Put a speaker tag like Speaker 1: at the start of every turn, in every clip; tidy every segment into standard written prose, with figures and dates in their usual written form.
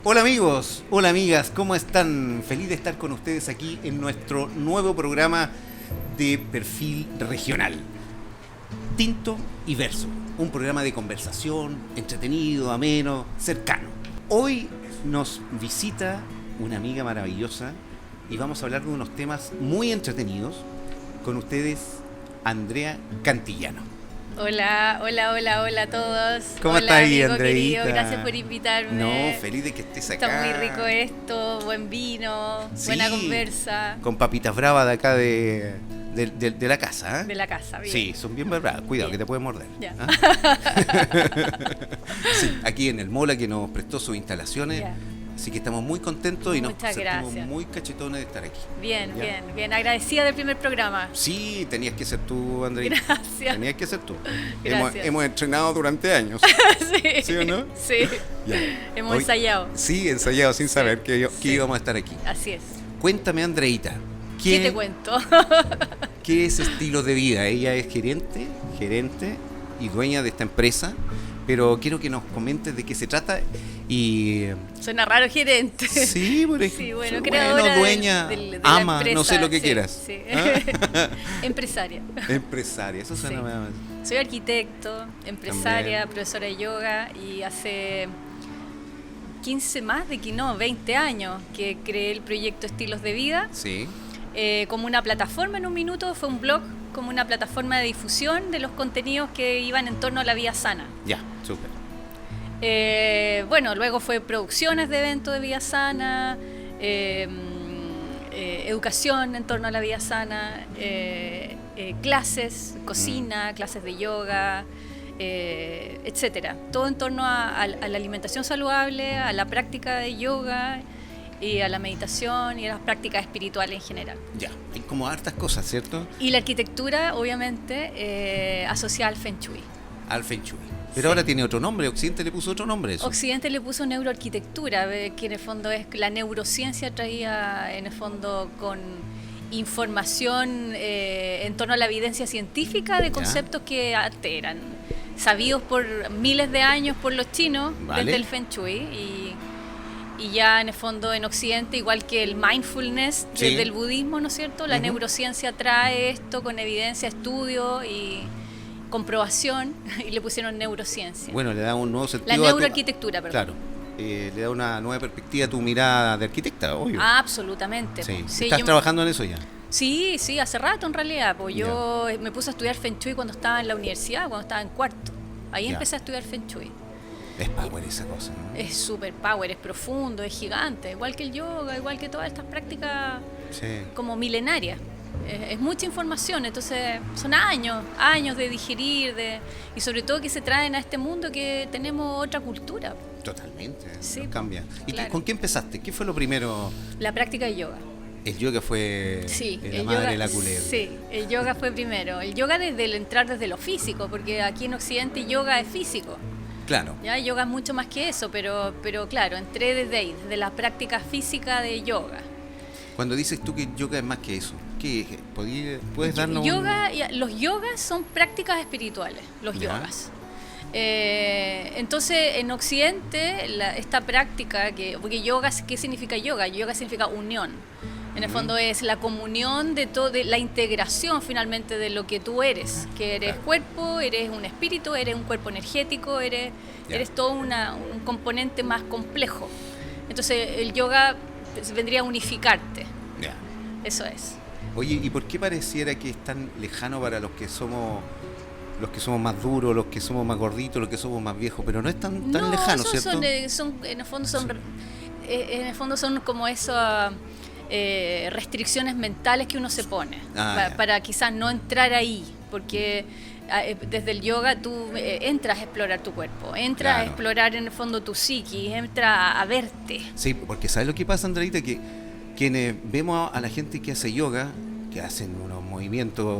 Speaker 1: Hola amigos, hola amigas, ¿cómo están? Feliz de estar con ustedes aquí en nuestro nuevo programa de perfil regional. Tinto y Verso, un programa de conversación, entretenido, ameno, cercano. Hoy nos visita una amiga maravillosa y vamos a hablar de unos temas muy entretenidos. Con ustedes, Andrea Cantillano.
Speaker 2: Hola a todos.
Speaker 1: ¿Cómo estás ahí,
Speaker 2: amigo
Speaker 1: Andreita?
Speaker 2: querido, gracias por invitarme.
Speaker 1: No, feliz de que estés acá.
Speaker 2: Está muy rico esto, buen vino,
Speaker 1: Sí,
Speaker 2: buena conversa.
Speaker 1: con papitas bravas de acá de la casa, ¿eh?
Speaker 2: De la casa, bien.
Speaker 1: Sí, son bien bravas. Cuidado,
Speaker 2: Bien.
Speaker 1: que te pueden morder.
Speaker 2: Ya.
Speaker 1: ¿Ah? Sí, aquí en el Mola que nos prestó sus instalaciones.
Speaker 2: Ya.
Speaker 1: Así que estamos muy contentos y nos
Speaker 2: Muchas
Speaker 1: sentimos
Speaker 2: gracias.
Speaker 1: muy cachetones de estar aquí.
Speaker 2: Bien,
Speaker 1: Ya.
Speaker 2: bien. Agradecida del primer programa.
Speaker 1: Sí, tenías que ser tú, Andrei.
Speaker 2: Gracias.
Speaker 1: Tenías que ser tú.
Speaker 2: Gracias.
Speaker 1: Hemos entrenado durante años.
Speaker 2: Sí.
Speaker 1: ¿Sí o no?
Speaker 2: Sí.
Speaker 1: Ya.
Speaker 2: Hemos
Speaker 1: Hoy-
Speaker 2: ensayado.
Speaker 1: Sí, ensayado sin saber que
Speaker 2: sí.
Speaker 1: íbamos a estar aquí.
Speaker 2: Así es.
Speaker 1: Cuéntame, Andreita.
Speaker 2: ¿Qué te cuento?
Speaker 1: ¿Qué es estilo de vida? Ella es gerente y dueña de esta empresa, pero quiero que nos comentes de qué se trata y...
Speaker 2: Suena raro gerente.
Speaker 1: Sí, por ejemplo,
Speaker 2: Sí, bueno, creadora
Speaker 1: dueña,
Speaker 2: de la
Speaker 1: ama,
Speaker 2: empresa,
Speaker 1: no sé lo que
Speaker 2: sí,
Speaker 1: quieras.
Speaker 2: sí.
Speaker 1: ¿Ah?
Speaker 2: Empresaria.
Speaker 1: Empresaria, eso suena
Speaker 2: Sí.
Speaker 1: más...
Speaker 2: Soy arquitecto, empresaria,
Speaker 1: También.
Speaker 2: profesora de yoga y hace 20 años que creé el proyecto Estilos de Vida
Speaker 1: Sí,
Speaker 2: como una plataforma en un minuto, fue un blog como una plataforma de difusión de los contenidos que iban en torno a la vida sana.
Speaker 1: ya, súper.
Speaker 2: Bueno, luego fue producciones de eventos de vida sana, educación en torno a la vida sana, clases, cocina, clases de yoga, etcétera. Todo en torno a la alimentación saludable, a la práctica de yoga y a la meditación y a las prácticas espirituales en general.
Speaker 1: Ya, hay como hartas cosas, ¿cierto?
Speaker 2: Y la arquitectura, obviamente, asociada al Feng Shui.
Speaker 1: Al Feng Shui. Pero
Speaker 2: Sí.
Speaker 1: ahora tiene otro nombre, Occidente le puso otro nombre a eso.
Speaker 2: Occidente le puso neuroarquitectura, que en el fondo es la neurociencia traía en el fondo con información en torno a la evidencia científica de
Speaker 1: Ya.
Speaker 2: conceptos que antes eran sabidos por miles de años por los chinos
Speaker 1: Vale.
Speaker 2: desde el Feng Shui y ya en el fondo en Occidente, igual que el mindfulness
Speaker 1: Sí.
Speaker 2: del budismo, ¿no es cierto? La
Speaker 1: Ujú.
Speaker 2: neurociencia trae esto con evidencia, estudio y comprobación y le pusieron neurociencia.
Speaker 1: Bueno, le da un nuevo
Speaker 2: La
Speaker 1: sentido a tu...
Speaker 2: neuroarquitectura, perdón.
Speaker 1: Claro, le da una nueva perspectiva a tu mirada de arquitecta, obvio.
Speaker 2: Absolutamente.
Speaker 1: Sí.
Speaker 2: Sí,
Speaker 1: ¿Estás
Speaker 2: yo-
Speaker 1: trabajando en eso ya?
Speaker 2: Sí, hace rato en realidad. Pues yo me puse a estudiar Feng Shui cuando estaba en la universidad, cuando estaba en cuarto. Ahí
Speaker 1: Ya.
Speaker 2: empecé a estudiar Feng Shui.
Speaker 1: Es power esa cosa, ¿no?
Speaker 2: Es super power, es profundo, es gigante. Igual que el yoga, igual que todas estas prácticas
Speaker 1: Sí.
Speaker 2: como milenarias. Es mucha información, entonces son años de digerir y sobre todo que se traen a este mundo que tenemos otra cultura.
Speaker 1: Totalmente,
Speaker 2: Sí,
Speaker 1: nos cambia. ¿Y
Speaker 2: claro.
Speaker 1: con qué empezaste? ¿Qué fue lo primero?
Speaker 2: La práctica de yoga.
Speaker 1: El yoga fue
Speaker 2: Sí,
Speaker 1: la
Speaker 2: el
Speaker 1: madre
Speaker 2: yoga,
Speaker 1: de la culebra.
Speaker 2: sí, el yoga fue primero. El yoga desde el entrar desde lo físico, porque aquí en Occidente yoga es físico.
Speaker 1: Claro,
Speaker 2: Ya yoga es mucho más que eso, pero claro, entré desde ahí, desde la práctica física de yoga.
Speaker 1: cuando dices tú que yoga es más que eso, ¿qué es? ¿Puedes darnos un-
Speaker 2: Los yogas son prácticas espirituales, los
Speaker 1: Ya.
Speaker 2: yogas. Entonces, en Occidente, esta práctica, porque yoga, ¿qué significa yoga? Yoga significa unión. En el fondo es la comunión de todo, de la integración finalmente de lo que tú eres, que eres
Speaker 1: Claro.
Speaker 2: cuerpo, eres un espíritu, eres un cuerpo energético, eres
Speaker 1: Ya.
Speaker 2: todo un componente más complejo. Entonces, el yoga vendría a unificarte,
Speaker 1: Ya.
Speaker 2: eso es.
Speaker 1: Oye, ¿y por qué pareciera que es tan lejano para los que somos más duros, los que somos más gorditos, los que somos más viejos? Pero no es tan
Speaker 2: No,
Speaker 1: lejano,
Speaker 2: esos
Speaker 1: ¿cierto?
Speaker 2: en el fondo son como esas restricciones mentales que uno se pone
Speaker 1: Ya.
Speaker 2: para quizás no entrar ahí, porque desde el yoga tú entras a explorar tu cuerpo, entras a
Speaker 1: Claro.
Speaker 2: explorar en el fondo tu psiquis, entras a verte.
Speaker 1: Sí, porque ¿sabes lo que pasa, Andreita? Que quienes vemos a la gente que hace yoga, que hacen unos movimientos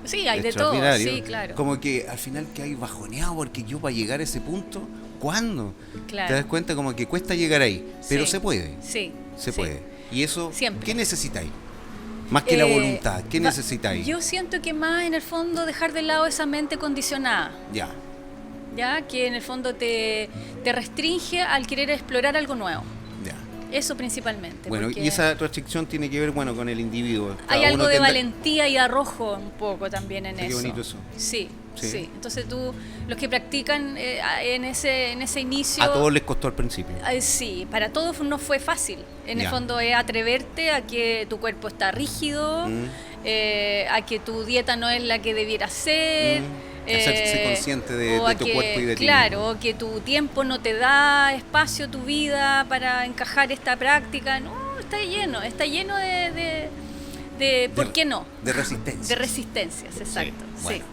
Speaker 2: Sí, hay de todo,
Speaker 1: extraordinarios,
Speaker 2: sí, claro.
Speaker 1: como que al final que hay bajoneado porque yo para llegar a ese punto, ¿cuándo?
Speaker 2: Claro.
Speaker 1: Te das cuenta como que cuesta llegar ahí, pero
Speaker 2: Sí.
Speaker 1: se puede,
Speaker 2: Sí,
Speaker 1: se
Speaker 2: sí.
Speaker 1: puede. Y eso,
Speaker 2: Siempre.
Speaker 1: ¿qué necesitáis? Más que la voluntad, ¿qué necesitáis?
Speaker 2: Yo siento que más en el fondo dejar de lado esa mente condicionada.
Speaker 1: Ya.
Speaker 2: ya que en el fondo te restringe al querer explorar algo nuevo.
Speaker 1: Ya.
Speaker 2: Eso principalmente.
Speaker 1: Bueno, y esa restricción tiene que ver, bueno, con el individuo.
Speaker 2: Hay
Speaker 1: Cada
Speaker 2: algo
Speaker 1: uno
Speaker 2: de
Speaker 1: tendrá-
Speaker 2: valentía y arrojo un poco también en
Speaker 1: Qué
Speaker 2: eso.
Speaker 1: bonito eso.
Speaker 2: Sí,
Speaker 1: Sí.
Speaker 2: sí. Entonces los que practican en ese inicio...
Speaker 1: A todos les costó al principio.
Speaker 2: Sí, para todos no fue fácil. En
Speaker 1: Ya.
Speaker 2: el fondo es atreverte a que tu cuerpo está rígido, a que tu dieta no es la que debiera ser.
Speaker 1: Hacerse consciente de
Speaker 2: o a
Speaker 1: tu
Speaker 2: que,
Speaker 1: cuerpo y de ti.
Speaker 2: claro, o que tu tiempo no te da espacio, tu vida, para encajar esta práctica. No, está lleno de ¿por qué no?
Speaker 1: De resistencia.
Speaker 2: De resistencias, exacto.
Speaker 1: Sí, bueno.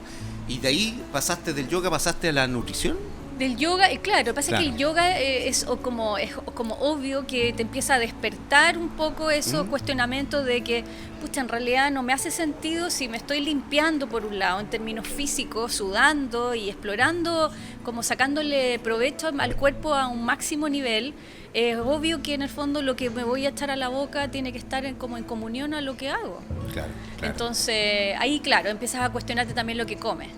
Speaker 1: Y de ahí pasaste del yoga, pasaste a la nutrición.
Speaker 2: Del yoga, claro, lo que pasa es que
Speaker 1: Claro.
Speaker 2: el yoga es como obvio que te empieza a despertar un poco esos cuestionamientos de que, pucha, en realidad no me hace sentido si me estoy limpiando por un lado, en términos físicos, sudando y explorando, como sacándole provecho al cuerpo a un máximo nivel. Es obvio que en el fondo lo que me voy a echar a la boca tiene que estar como en comunión a lo que hago.
Speaker 1: Claro.
Speaker 2: Entonces, ahí, claro, empiezas a cuestionarte también lo que comes.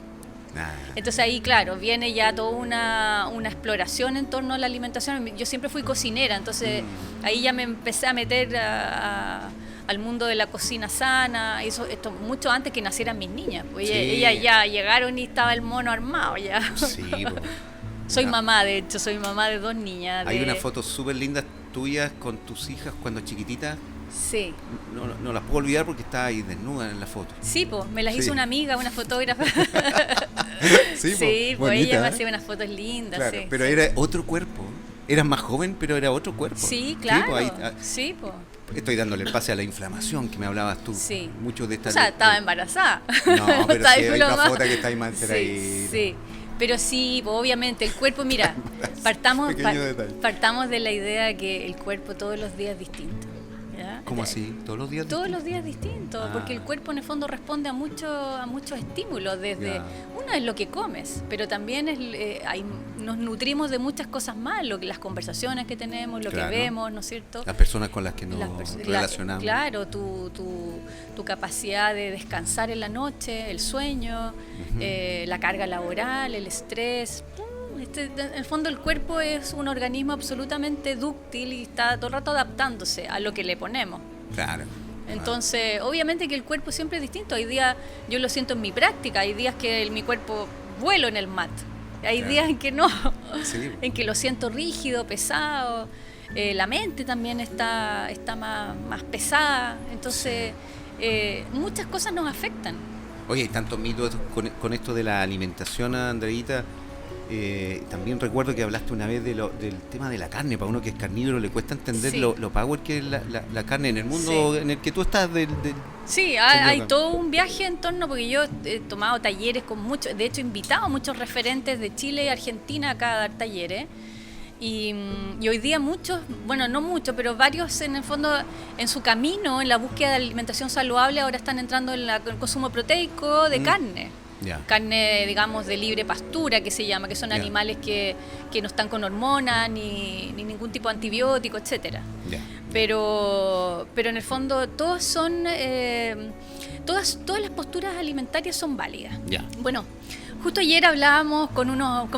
Speaker 1: Ah,
Speaker 2: Entonces ahí, claro, viene ya toda una exploración en torno a la alimentación. Yo siempre fui cocinera, entonces ahí ya me empecé a meter al mundo de la cocina sana, esto mucho antes que nacieran mis niñas. Pues
Speaker 1: Sí.
Speaker 2: ellas ya llegaron y estaba el mono armado ya.
Speaker 1: sí, pues.
Speaker 2: Soy
Speaker 1: Una-
Speaker 2: mamá, de hecho, soy mamá de 2 niñas.
Speaker 1: Hay unas fotos súper lindas tuyas con tus hijas cuando chiquititas.
Speaker 2: Sí,
Speaker 1: No las puedo olvidar porque está ahí desnuda en la foto.
Speaker 2: sí, pues me las
Speaker 1: Sí.
Speaker 2: hizo una amiga, una fotógrafa.
Speaker 1: Sí,
Speaker 2: Sí, pues
Speaker 1: bonita,
Speaker 2: ella me
Speaker 1: ¿eh?
Speaker 2: hacía unas fotos lindas.
Speaker 1: Claro,
Speaker 2: Sí,
Speaker 1: pero
Speaker 2: sí.
Speaker 1: era otro cuerpo. Eras más joven, pero era otro cuerpo.
Speaker 2: Sí, claro.
Speaker 1: pues, ahí,
Speaker 2: Sí, pues.
Speaker 1: estoy dándole el pase a la inflamación que me hablabas tú.
Speaker 2: Sí.
Speaker 1: Mucho de esta.
Speaker 2: O sea, estaba embarazada.
Speaker 1: No, pero
Speaker 2: Estaba
Speaker 1: sí, hay una
Speaker 2: diplomada.
Speaker 1: foto que está ahí más ahí.
Speaker 2: Sí, sí. Pero sí, pues, obviamente, el cuerpo, mira, partamos
Speaker 1: Pequeño detalle.
Speaker 2: de la idea de que el cuerpo todos los días es distinto. ¿Ya?
Speaker 1: ¿Cómo así? ¿Todos los días?
Speaker 2: Todos los días distintos,
Speaker 1: Ah.
Speaker 2: porque el cuerpo en el fondo responde a muchos estímulos, desde
Speaker 1: Ya.
Speaker 2: uno es lo que comes, pero también nos nutrimos de muchas cosas más, las conversaciones que tenemos, lo
Speaker 1: Claro.
Speaker 2: que vemos, ¿no es cierto?
Speaker 1: Las personas con las que nos
Speaker 2: Las perso-
Speaker 1: relacionamos.
Speaker 2: Claro, tu capacidad de descansar en la noche, el sueño, la carga laboral, el estrés. En el fondo el cuerpo es un organismo absolutamente dúctil y está todo el rato adaptándose a lo que le ponemos.
Speaker 1: Claro.
Speaker 2: Entonces, obviamente que el cuerpo siempre es distinto. Hay días, yo lo siento en mi práctica, hay días que mi cuerpo vuelo en el mat. Hay
Speaker 1: Claro.
Speaker 2: días en que no,
Speaker 1: Sí.
Speaker 2: en que lo siento rígido, pesado. La mente también está más pesada. Entonces, muchas cosas nos afectan.
Speaker 1: Oye, hay tantos mitos con esto de la alimentación, Andreita. También recuerdo que hablaste una vez del tema de la carne. Para uno que es carnívoro le cuesta entender
Speaker 2: Sí.
Speaker 1: lo power que es la carne en el mundo
Speaker 2: Sí.
Speaker 1: en el que tú estás.
Speaker 2: Sí,
Speaker 1: yoga.
Speaker 2: hay todo un viaje en torno, porque yo he tomado talleres con muchos, de hecho he invitado a muchos referentes de Chile y Argentina acá a dar talleres. Y hoy día muchos, bueno, no muchos, pero varios en el fondo, en su camino, en la búsqueda de alimentación saludable, ahora están entrando en el consumo proteico de carne.
Speaker 1: Ya.
Speaker 2: Carne, digamos, de libre pastura, que se llama, que son
Speaker 1: Ya.
Speaker 2: animales que no están con hormonas ni ningún tipo de antibiótico, etcétera.
Speaker 1: Ya.
Speaker 2: Pero en el fondo todos son todas las posturas alimentarias son válidas.
Speaker 1: Ya.
Speaker 2: Bueno, justo ayer hablábamos con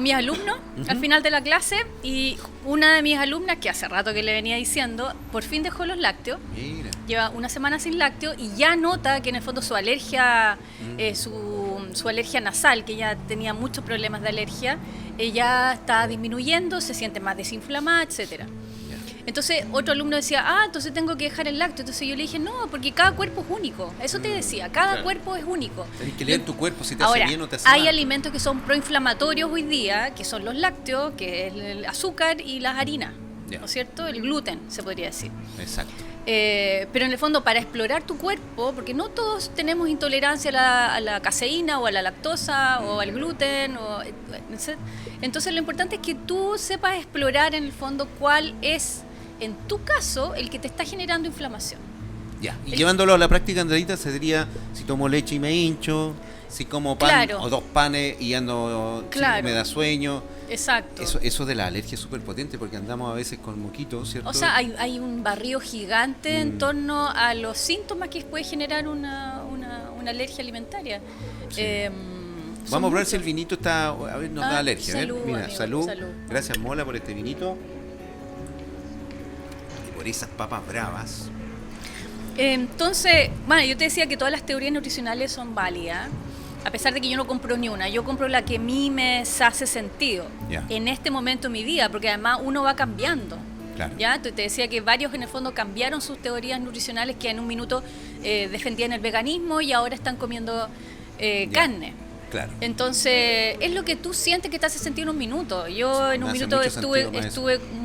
Speaker 2: mis alumnos al final de la clase, y una de mis alumnas, que hace rato que le venía diciendo, por fin dejó los lácteos.
Speaker 1: Mira.
Speaker 2: Lleva una semana sin lácteo y ya nota que en el fondo su alergia, su alergia nasal, que ya tenía muchos problemas de alergia, ya está disminuyendo, se siente más desinflamada, etcétera.
Speaker 1: Ya.
Speaker 2: Entonces otro alumno decía, entonces tengo que dejar el lácteo. Entonces yo le dije, no, porque cada cuerpo es único. Eso te decía, cada
Speaker 1: Claro.
Speaker 2: cuerpo es único.
Speaker 1: Tenés que leer tu cuerpo si te hace
Speaker 2: Ahora,
Speaker 1: bien o te hace
Speaker 2: hay
Speaker 1: mal.
Speaker 2: alimentos que son proinflamatorios hoy día, que son los lácteos, que es el azúcar y las harinas,
Speaker 1: Ya.
Speaker 2: ¿no es cierto? El gluten, se podría decir.
Speaker 1: Exacto.
Speaker 2: Pero en el fondo, para explorar tu cuerpo, porque no todos tenemos intolerancia a la caseína o a la lactosa o al gluten, entonces lo importante es que tú sepas explorar en el fondo cuál es, en tu caso, el que te está generando inflamación.
Speaker 1: Ya. Y llevándolo a la práctica, Andreita, sería si tomo leche y me hincho, si como pan
Speaker 2: Claro.
Speaker 1: o 2 panes y ando, sí,
Speaker 2: Claro.
Speaker 1: me da sueño.
Speaker 2: Exacto.
Speaker 1: Eso de la alergia es súper potente porque andamos a veces con moquitos, ¿cierto?
Speaker 2: O sea, hay un barrio gigante en torno a los síntomas que puede generar una alergia alimentaria.
Speaker 1: Sí. Vamos a probar si el vinito está, a ver, nos da alergia.
Speaker 2: Salud,
Speaker 1: a ver, mira,
Speaker 2: amigo,
Speaker 1: salud.
Speaker 2: salud.
Speaker 1: Gracias, Mola, por este vinito. Y por esas papas bravas.
Speaker 2: Entonces, bueno, yo te decía que todas las teorías nutricionales son válidas, a pesar de que yo no compro ni una. Yo compro la que a mí me hace sentido en este momento de mi vida, porque además uno va cambiando.
Speaker 1: Claro.
Speaker 2: ¿Ya? Te decía que varios en el fondo cambiaron sus teorías nutricionales, que en un minuto defendían el veganismo y ahora están comiendo carne.
Speaker 1: Claro.
Speaker 2: Entonces, es lo que tú sientes que te hace sentir en un minuto. Yo en un minuto estuve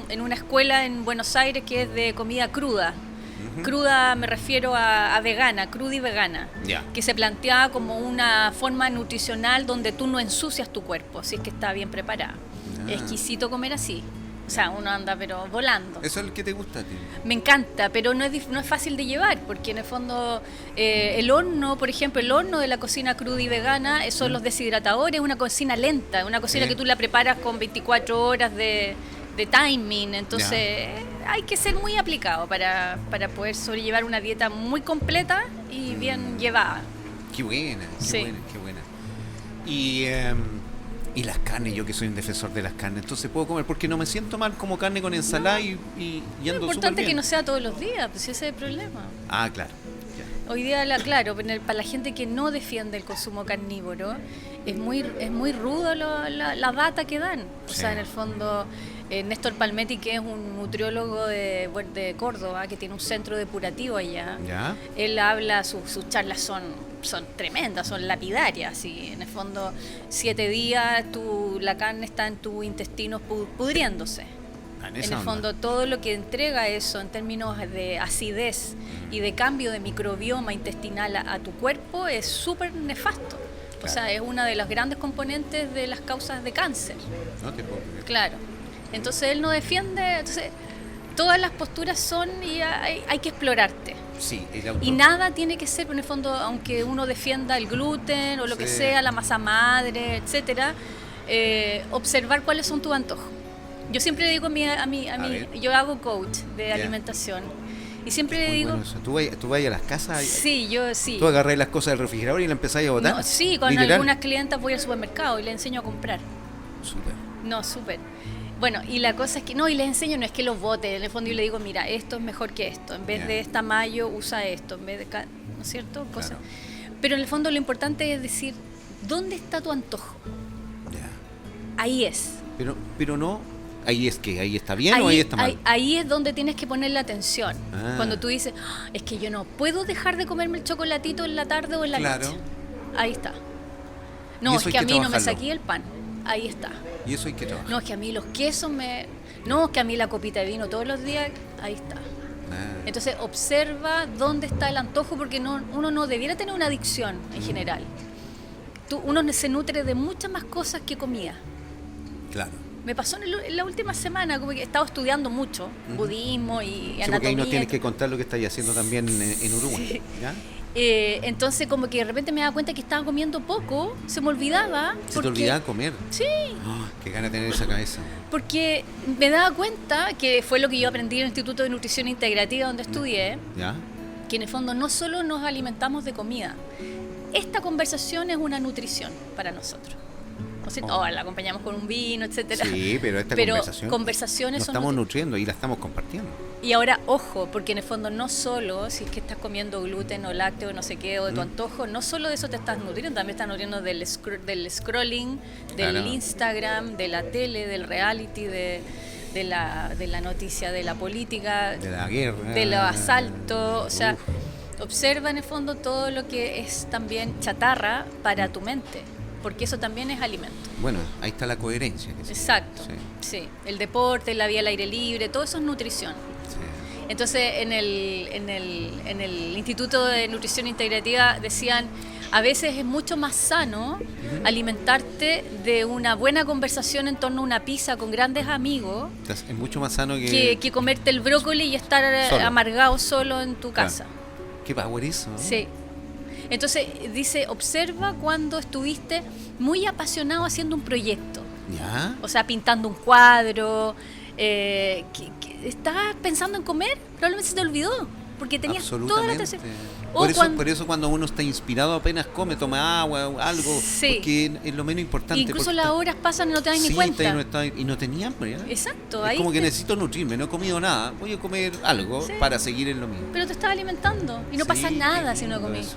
Speaker 2: en una escuela en Buenos Aires que es de comida cruda. Cruda me refiero a vegana, cruda y vegana, que se planteaba como una forma nutricional donde tú no ensucias tu cuerpo, si es que está bien preparado. Es exquisito comer así. O sea, uno anda pero volando.
Speaker 1: ¿Eso es el que te gusta a ti?
Speaker 2: Me encanta, pero no es fácil de llevar, porque en el fondo el horno, por ejemplo, el horno de la cocina cruda y vegana, son los deshidratadores, una cocina lenta, una cocina que tú la preparas con 24 horas de timing, entonces hay que ser muy aplicado para poder sobrellevar una dieta muy completa y bien llevada.
Speaker 1: Qué buena, qué buena. Y las carnes, yo que soy un defensor de las carnes, entonces puedo comer, porque no me siento mal como carne con ensalada y ando súper bien.
Speaker 2: Lo importante es que no sea todos los días, pues ese es el problema.
Speaker 1: Ah, claro.
Speaker 2: Hoy día, claro, para la gente que no defiende el consumo carnívoro, es muy rudo la data que dan. O sea, en el fondo, Néstor Palmetti, que es un nutriólogo de Córdoba, que tiene un centro depurativo allá, él habla, sus charlas son tremendas, son lapidarias, y en el fondo 7 días la carne está en tu intestino pudriéndose. En el fondo todo lo que entrega eso en términos de acidez y de cambio de microbioma intestinal a tu cuerpo es súper nefasto. O sea, es una de las grandes componentes de las causas de cáncer.
Speaker 1: No te puedo creer.
Speaker 2: Claro. Entonces él no defiende, entonces todas las posturas son y hay que explorarte.
Speaker 1: Sí,
Speaker 2: y nada tiene que ser, en el fondo, aunque uno defienda el gluten o lo que sea, la masa madre, etcétera, observar cuáles son tus antojos. Yo siempre le digo a mí, yo hago coach de alimentación y siempre le digo...
Speaker 1: Bueno, ¿Tú vas a las casas?
Speaker 2: Sí, yo sí.
Speaker 1: ¿Tú agarrás las cosas del refrigerador y las empezás a botar?
Speaker 2: No, sí, con algunas clientas voy al supermercado y les enseño a comprar.
Speaker 1: Súper.
Speaker 2: No, súper. Bueno, y la cosa es que, y les enseño, no es que los bote, en el fondo yo le digo, mira, esto es mejor que esto, en vez de esta mayo usa esto, en vez de, ¿no es cierto? Cosas. Claro. Pero en el fondo lo importante es decir, ¿dónde está tu antojo? Ahí es.
Speaker 1: Pero no, ahí es que, ahí está bien o ahí está mal.
Speaker 2: Ahí es donde tienes que poner la atención. Cuando tú dices, es que yo no puedo dejar de comerme el chocolatito en la tarde o en la noche. Ahí está. No, es que a mí no me saqué el pan. Ahí está.
Speaker 1: Y eso hay que trabajar.
Speaker 2: No, es que a mí los quesos no, es que a mí la copita de vino todos los días, ahí está. Entonces observa dónde está el antojo, porque uno no debiera tener una adicción en general. Uno se nutre de muchas más cosas que comida.
Speaker 1: Claro.
Speaker 2: Me pasó en la última semana, como que he estado estudiando mucho budismo y anatomía.
Speaker 1: Porque ahí nos tienes que contar lo que estáis haciendo también en Uruguay.
Speaker 2: Sí.
Speaker 1: ¿Ya?
Speaker 2: Entonces como que de repente me daba cuenta que estaba comiendo poco, se me olvidaba.
Speaker 1: ¿Se te olvidaba comer?
Speaker 2: Sí.
Speaker 1: Oh, qué gana tener esa cabeza.
Speaker 2: Porque me daba cuenta, que fue lo que yo aprendí en el Instituto de Nutrición Integrativa donde estudié, que en el fondo no solo nos alimentamos de comida, esta conversación es una nutrición para nosotros. La acompañamos con un vino, etcétera.
Speaker 1: Sí, pero esta
Speaker 2: conversaciones
Speaker 1: nos estamos nutriendo y la estamos compartiendo.
Speaker 2: Y ahora, ojo, porque en el fondo no solo, si es que estás comiendo gluten o lácteo, no sé qué, o de tu antojo, no solo de eso te estás nutriendo, también estás nutriendo del scrolling, del Instagram, de la tele, del reality, de la noticia, de la política,
Speaker 1: de la guerra,
Speaker 2: de los asaltos. O sea, observa en el fondo todo lo que es también chatarra para tu mente, porque eso también es alimento.
Speaker 1: Bueno, ahí está la coherencia.
Speaker 2: Exacto, sí. El deporte, la vida al aire libre, todo eso es nutrición. Sí. Entonces, en el Instituto de Nutrición Integrativa decían, a veces es mucho más sano alimentarte de una buena conversación en torno a una pizza con grandes amigos.
Speaker 1: Entonces, es mucho más sano que
Speaker 2: comerte el brócoli y estar amargado solo en tu casa.
Speaker 1: Qué power eso, ¿no?
Speaker 2: Sí. Entonces, dice, observa cuando estuviste muy apasionado haciendo un proyecto.
Speaker 1: ¿Ya?
Speaker 2: O sea, pintando un cuadro. ¿Estabas pensando en comer? Probablemente se te olvidó. porque tenías toda la
Speaker 1: absolutamente.
Speaker 2: atención. O
Speaker 1: Por eso cuando uno está inspirado apenas come, toma agua o algo,
Speaker 2: Sí.
Speaker 1: porque es lo menos importante.
Speaker 2: Incluso
Speaker 1: porque
Speaker 2: las horas pasan y no te das ni
Speaker 1: sí,
Speaker 2: cuenta.
Speaker 1: y no tenía hambre.
Speaker 2: Exacto,
Speaker 1: Es
Speaker 2: ahí
Speaker 1: como que
Speaker 2: te-
Speaker 1: necesito nutrirme, no he comido nada, voy a comer algo
Speaker 2: Sí.
Speaker 1: para seguir en lo mismo.
Speaker 2: pero te estás alimentando y no
Speaker 1: Sí,
Speaker 2: pasa nada
Speaker 1: qué
Speaker 2: si no
Speaker 1: lindo
Speaker 2: comí.
Speaker 1: eso.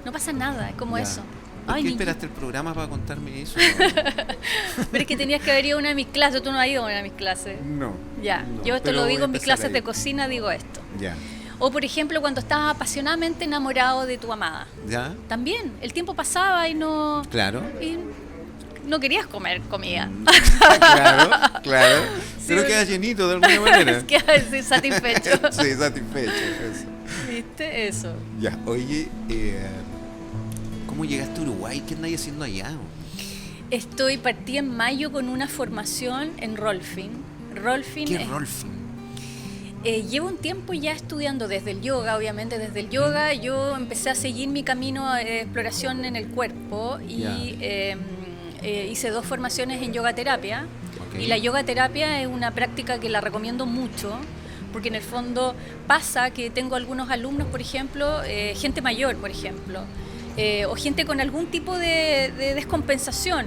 Speaker 2: No pasa nada, es como
Speaker 1: Ya.
Speaker 2: eso.
Speaker 1: ¿Por
Speaker 2: Ay,
Speaker 1: qué
Speaker 2: ni-
Speaker 1: esperaste el programa para contarme eso?
Speaker 2: Pero es que tenías que haber ido a una de mis clases, tú no has ido a una de mis clases.
Speaker 1: No.
Speaker 2: Ya,
Speaker 1: no,
Speaker 2: yo esto
Speaker 1: pero
Speaker 2: lo
Speaker 1: voy
Speaker 2: digo
Speaker 1: a
Speaker 2: en mis
Speaker 1: empezar
Speaker 2: clases
Speaker 1: ahí.
Speaker 2: de cocina, digo esto.
Speaker 1: Ya.
Speaker 2: O por ejemplo, cuando estabas apasionadamente enamorado de tu amada.
Speaker 1: ¿Ya?
Speaker 2: También, el tiempo pasaba y no querías comer comida.
Speaker 1: Claro, claro.
Speaker 2: Sí,
Speaker 1: Pero
Speaker 2: porque-
Speaker 1: queda llenito de alguna manera.
Speaker 2: Quedas satisfecho.
Speaker 1: Sí, satisfecho. Eso.
Speaker 2: ¿Viste? Eso.
Speaker 1: Ya, oye, ¿cómo llegaste a Uruguay? ¿Qué andáis haciendo allá?
Speaker 2: Partí en mayo con una formación en Rolfing. Rolfing
Speaker 1: ¿Qué
Speaker 2: es-
Speaker 1: Rolfing?
Speaker 2: Llevo un tiempo ya estudiando desde el yoga, obviamente desde el yoga. Yo empecé a seguir mi camino de exploración en el cuerpo y
Speaker 1: Ya.
Speaker 2: hice 2 formaciones en yoga terapia.
Speaker 1: Ok.
Speaker 2: Y la yoga terapia es una práctica que la recomiendo mucho, porque en el fondo pasa que tengo algunos alumnos, por ejemplo, gente mayor, por ejemplo, o gente con algún tipo de descompensación,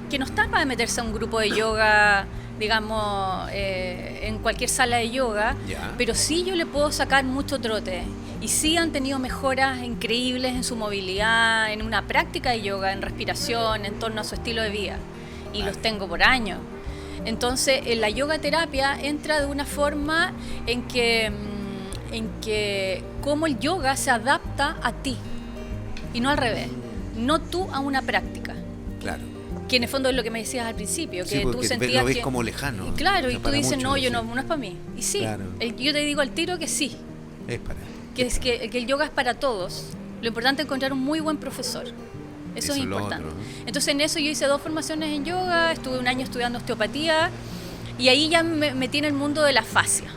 Speaker 2: que no está para meterse a un grupo de yoga, digamos, en cualquier sala de yoga,
Speaker 1: Ya.
Speaker 2: pero sí yo le puedo sacar mucho trote. Y sí han tenido mejoras increíbles en su movilidad, en una práctica de yoga, en respiración, en torno a su estilo de vida. Y los tengo por años. Entonces, la yoga terapia entra de una forma en que cómo el yoga se adapta a ti y no al revés, no tú a una práctica,
Speaker 1: Claro.
Speaker 2: que en el fondo es lo que me decías al principio, que
Speaker 1: Sí,
Speaker 2: tú
Speaker 1: porque
Speaker 2: sentías
Speaker 1: lo ves
Speaker 2: que
Speaker 1: como lejano.
Speaker 2: claro, y
Speaker 1: No
Speaker 2: tú
Speaker 1: para
Speaker 2: dices
Speaker 1: mucho,
Speaker 2: no, yo
Speaker 1: sí.
Speaker 2: no es para mí. Y sí,
Speaker 1: Claro.
Speaker 2: yo te digo al tiro que sí,
Speaker 1: Es para.
Speaker 2: que el yoga es para todos. Lo importante es encontrar un muy buen profesor. Eso es
Speaker 1: es lo
Speaker 2: importante.
Speaker 1: otro, ¿no?
Speaker 2: Entonces en eso yo hice 2 formaciones en yoga, estuve un año estudiando osteopatía y ahí ya me metí en el mundo de la fascia.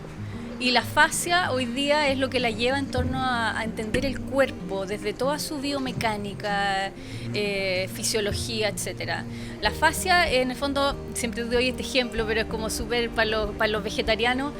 Speaker 2: Y la fascia hoy día es lo que la lleva en torno a entender el cuerpo desde toda su biomecánica, fisiología, etcétera. La fascia, en el fondo, siempre te doy este ejemplo, pero es como súper para los vegetarianos,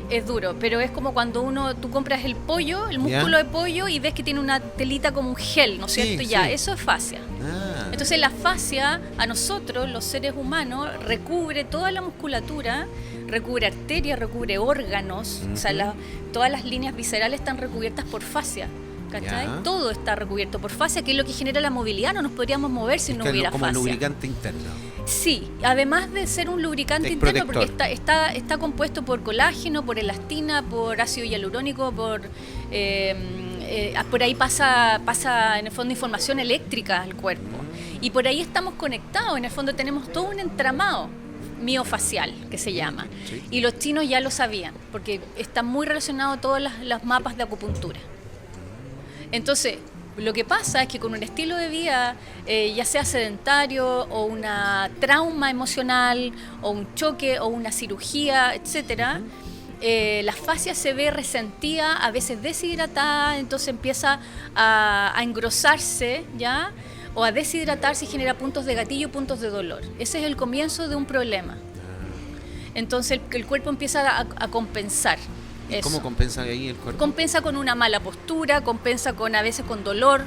Speaker 2: es duro, pero es como cuando tú compras el pollo, el músculo de pollo y ves que tiene una telita como un gel, ¿no es
Speaker 1: Sí,
Speaker 2: cierto? Ya,
Speaker 1: sí.
Speaker 2: eso es fascia.
Speaker 1: Ah.
Speaker 2: Entonces la fascia a nosotros, los seres humanos, recubre toda la musculatura, recubre arterias, recubre órganos, o sea, todas las líneas viscerales están recubiertas por fascia, ¿cachai?
Speaker 1: Ya.
Speaker 2: Todo está recubierto por fascia, que es lo que genera la movilidad, no nos podríamos mover si
Speaker 1: Es
Speaker 2: no
Speaker 1: que
Speaker 2: hubiera
Speaker 1: como
Speaker 2: fascia.
Speaker 1: lubricante interno.
Speaker 2: Sí, además de ser un lubricante
Speaker 1: Es
Speaker 2: interno, porque
Speaker 1: protector.
Speaker 2: está compuesto por colágeno, por elastina, por ácido hialurónico, por ahí pasa en el fondo información eléctrica al cuerpo. Y por ahí estamos conectados, en el fondo tenemos todo un entramado miofacial, que se llama.
Speaker 1: Sí.
Speaker 2: Y los chinos ya lo sabían, porque está muy relacionado a todos los mapas de acupuntura. Entonces, lo que pasa es que con un estilo de vida, ya sea sedentario o una trauma emocional o un choque o una cirugía, etcétera, la fascia se ve resentida, a veces deshidratada, entonces empieza a engrosarse, ¿ya? O a deshidratarse y genera puntos de gatillo, puntos de dolor. Ese es el comienzo de un problema. Entonces el cuerpo empieza a compensar.
Speaker 1: ¿Y
Speaker 2: Eso.
Speaker 1: cómo compensa ahí el cuerpo?
Speaker 2: Compensa con una mala postura, compensa a veces con dolor.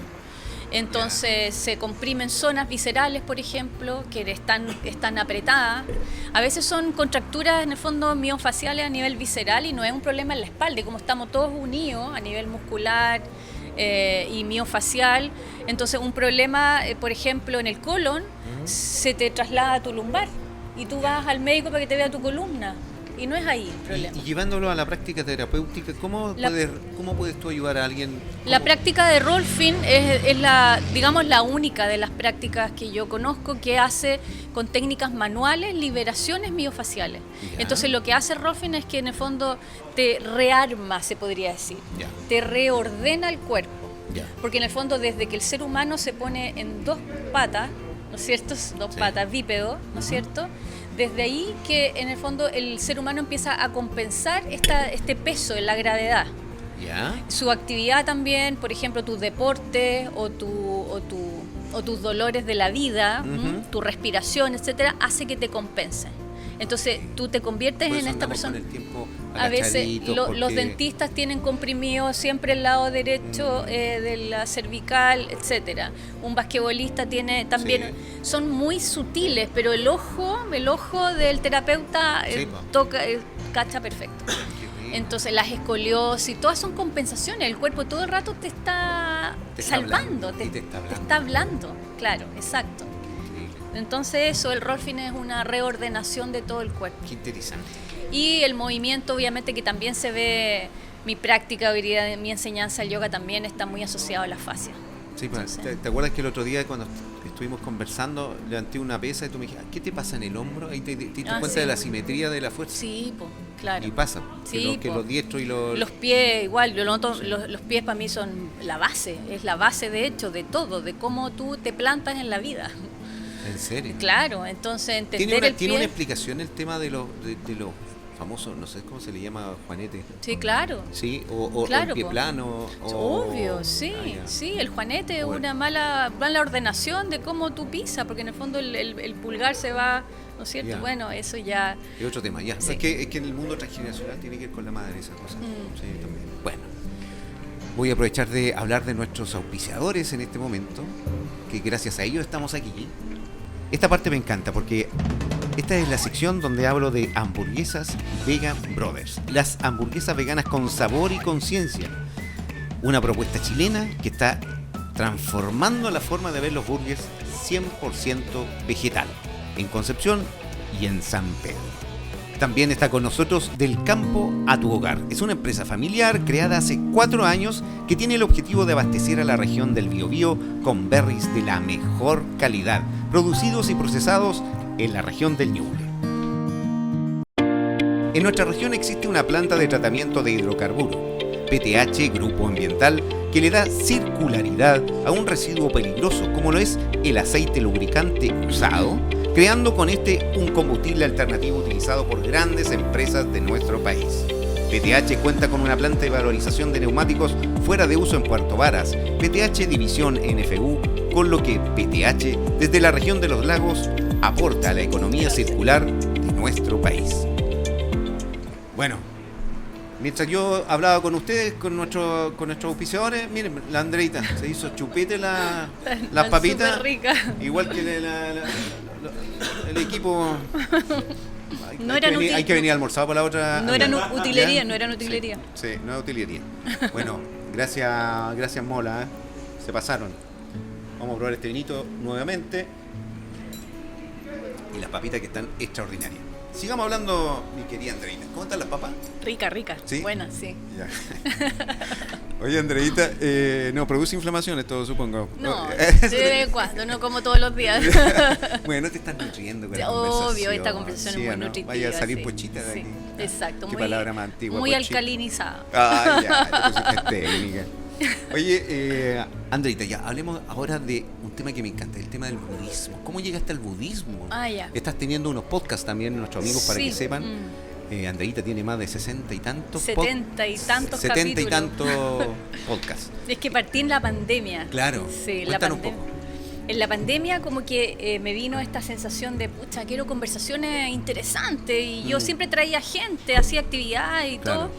Speaker 2: Entonces se comprimen zonas viscerales, por ejemplo, que están apretadas. A veces son contracturas en el fondo miofaciales a nivel visceral y no es un problema en la espalda. Y como estamos todos unidos a nivel muscular y miofacial, entonces un problema, por ejemplo, en el colon, se te traslada a tu lumbar y tú vas al médico para que te vea tu columna. Y no es ahí el problema.
Speaker 1: Y llevándolo a la práctica terapéutica, ¿cómo puedes tú ayudar a alguien?
Speaker 2: La práctica de Rolfing es digamos, la única de las prácticas que yo conozco que hace con técnicas manuales liberaciones miofaciales.
Speaker 1: Ya.
Speaker 2: Entonces lo que hace Rolfing es que en el fondo te rearma, se podría decir.
Speaker 1: Ya.
Speaker 2: Te reordena el cuerpo.
Speaker 1: Ya.
Speaker 2: Porque en el fondo desde que el ser humano se pone en 2 patas, ¿no es cierto? 2
Speaker 1: Sí.
Speaker 2: patas, bípedo, ¿no es cierto? Desde ahí que en el fondo el ser humano empieza a compensar este peso en la gravedad.
Speaker 1: ¿Ya?
Speaker 2: Su actividad también, por ejemplo, tus deportes o tus dolores de la vida, tu respiración, etcétera, hace que te compensen. Entonces tú te conviertes
Speaker 1: Por
Speaker 2: en
Speaker 1: eso
Speaker 2: esta
Speaker 1: andamos
Speaker 2: persona.
Speaker 1: con el tiempo
Speaker 2: A veces
Speaker 1: agachaditos,
Speaker 2: los dentistas tienen comprimido siempre el lado derecho de la cervical, etcétera. Un basquetbolista tiene también, son muy sutiles, pero el ojo del terapeuta toca, cacha perfecto. Entonces las escoliosis, todas son compensaciones. El cuerpo todo el rato te está salvando, te está hablando. Claro, exacto. Entonces eso, el rolfing es una reordenación de todo el cuerpo.
Speaker 1: Qué interesante.
Speaker 2: Y el movimiento, obviamente, que también se ve, mi práctica, mi enseñanza del yoga también está muy asociado a la fascia.
Speaker 1: Sí, pues, ¿te acuerdas que el otro día cuando estuvimos conversando, levanté una pesa y tú me dijiste, ¿qué te pasa en el hombro? Ahí te diste cuenta de la simetría de la fuerza.
Speaker 2: Sí, pues, claro.
Speaker 1: Y pasa,
Speaker 2: sí,
Speaker 1: que los diestros y los
Speaker 2: pies, igual, yo lo noto, los pies para mí son la base, es la base de hecho de todo, de cómo tú te plantas en la vida.
Speaker 1: ¿En serio?
Speaker 2: Claro, entonces entender
Speaker 1: ¿Tiene una explicación el tema de los famosos, no sé cómo se le llama, juanete?
Speaker 2: Sí, claro.
Speaker 1: Sí, o
Speaker 2: claro,
Speaker 1: el pie plano.
Speaker 2: Obvio, sí, sí, el juanete es una mala ordenación de cómo tú pisas, porque en el fondo el pulgar se va, ¿no es cierto?
Speaker 1: Ya.
Speaker 2: Bueno, eso ya...
Speaker 1: Es otro tema, ya.
Speaker 2: Sí.
Speaker 1: Es que en el mundo transgeneracional tiene que ir con la madre esa cosa. Sí, también. Bueno, voy a aprovechar de hablar de nuestros auspiciadores en este momento, que gracias a ellos estamos aquí. Esta parte me encanta porque esta es la sección donde hablo de hamburguesas Vegan Brothers. Las hamburguesas veganas con sabor y conciencia. Una propuesta chilena que está transformando la forma de ver los burgers 100% vegetal. En Concepción y en San Pedro. También está con nosotros Del Campo a tu Hogar. Es una empresa familiar creada hace 4 años que tiene el objetivo de abastecer a la región del Biobío con berries de la mejor calidad, producidos y procesados en la región del Ñuble. En nuestra región existe una planta de tratamiento de hidrocarburos, PTH Grupo Ambiental, que le da circularidad a un residuo peligroso como lo es el aceite lubricante usado, creando con este un combustible alternativo utilizado por grandes empresas de nuestro país. PTH cuenta con una planta de valorización de neumáticos fuera de uso en Puerto Varas, PTH División NFU, con lo que PTH, desde la región de los lagos, aporta a la economía circular de nuestro país. Bueno, mientras yo hablaba con ustedes, con nuestros auspiciadores, miren, la Andreita se hizo chupete las papitas,
Speaker 2: rica.
Speaker 1: igual que el equipo. Hay que venir almorzado por la otra.
Speaker 2: No eran utilería, no eran utilería.
Speaker 1: Sí, no es utilería. Bueno, gracias Mola, se pasaron. Vamos a probar este vinito nuevamente. Y las papitas que están extraordinarias. Sigamos hablando, mi querida Andreita. ¿Cómo están las papas?
Speaker 2: Rica.
Speaker 1: ¿Sí?
Speaker 2: Buena, sí.
Speaker 1: Ya. Oye, Andreita, no, produce inflamaciones todo, supongo.
Speaker 2: No, de vez en cuando, no como todos los días.
Speaker 1: Bueno, te estás nutriendo con la
Speaker 2: Obvio,
Speaker 1: conversación.
Speaker 2: esta conversación es muy nutritiva.
Speaker 1: Vaya a salir
Speaker 2: sí.
Speaker 1: pochita de
Speaker 2: Sí,
Speaker 1: aquí.
Speaker 2: exacto.
Speaker 1: Qué palabra más antigua.
Speaker 2: Muy
Speaker 1: pochita.
Speaker 2: alcalinizada.
Speaker 1: Ah, ya, te pusiste técnica. Oye, Andreita, ya hablemos ahora de un tema que me encanta, el tema del budismo. ¿Cómo llegaste al budismo?
Speaker 2: Ya.
Speaker 1: Estás teniendo unos podcasts también, nuestros amigos, para
Speaker 2: Sí.
Speaker 1: que sepan. Andreita tiene más de 60 y tantos
Speaker 2: 70 y tantos
Speaker 1: 70 y
Speaker 2: capítulos.
Speaker 1: tantos podcasts.
Speaker 2: Es que partí en la pandemia.
Speaker 1: Claro,
Speaker 2: Sí,
Speaker 1: cuéntanos un poco.
Speaker 2: En la pandemia como que me vino esta sensación de, pucha, quiero conversaciones interesantes y yo siempre traía gente, hacía actividades y
Speaker 1: Claro.
Speaker 2: todo.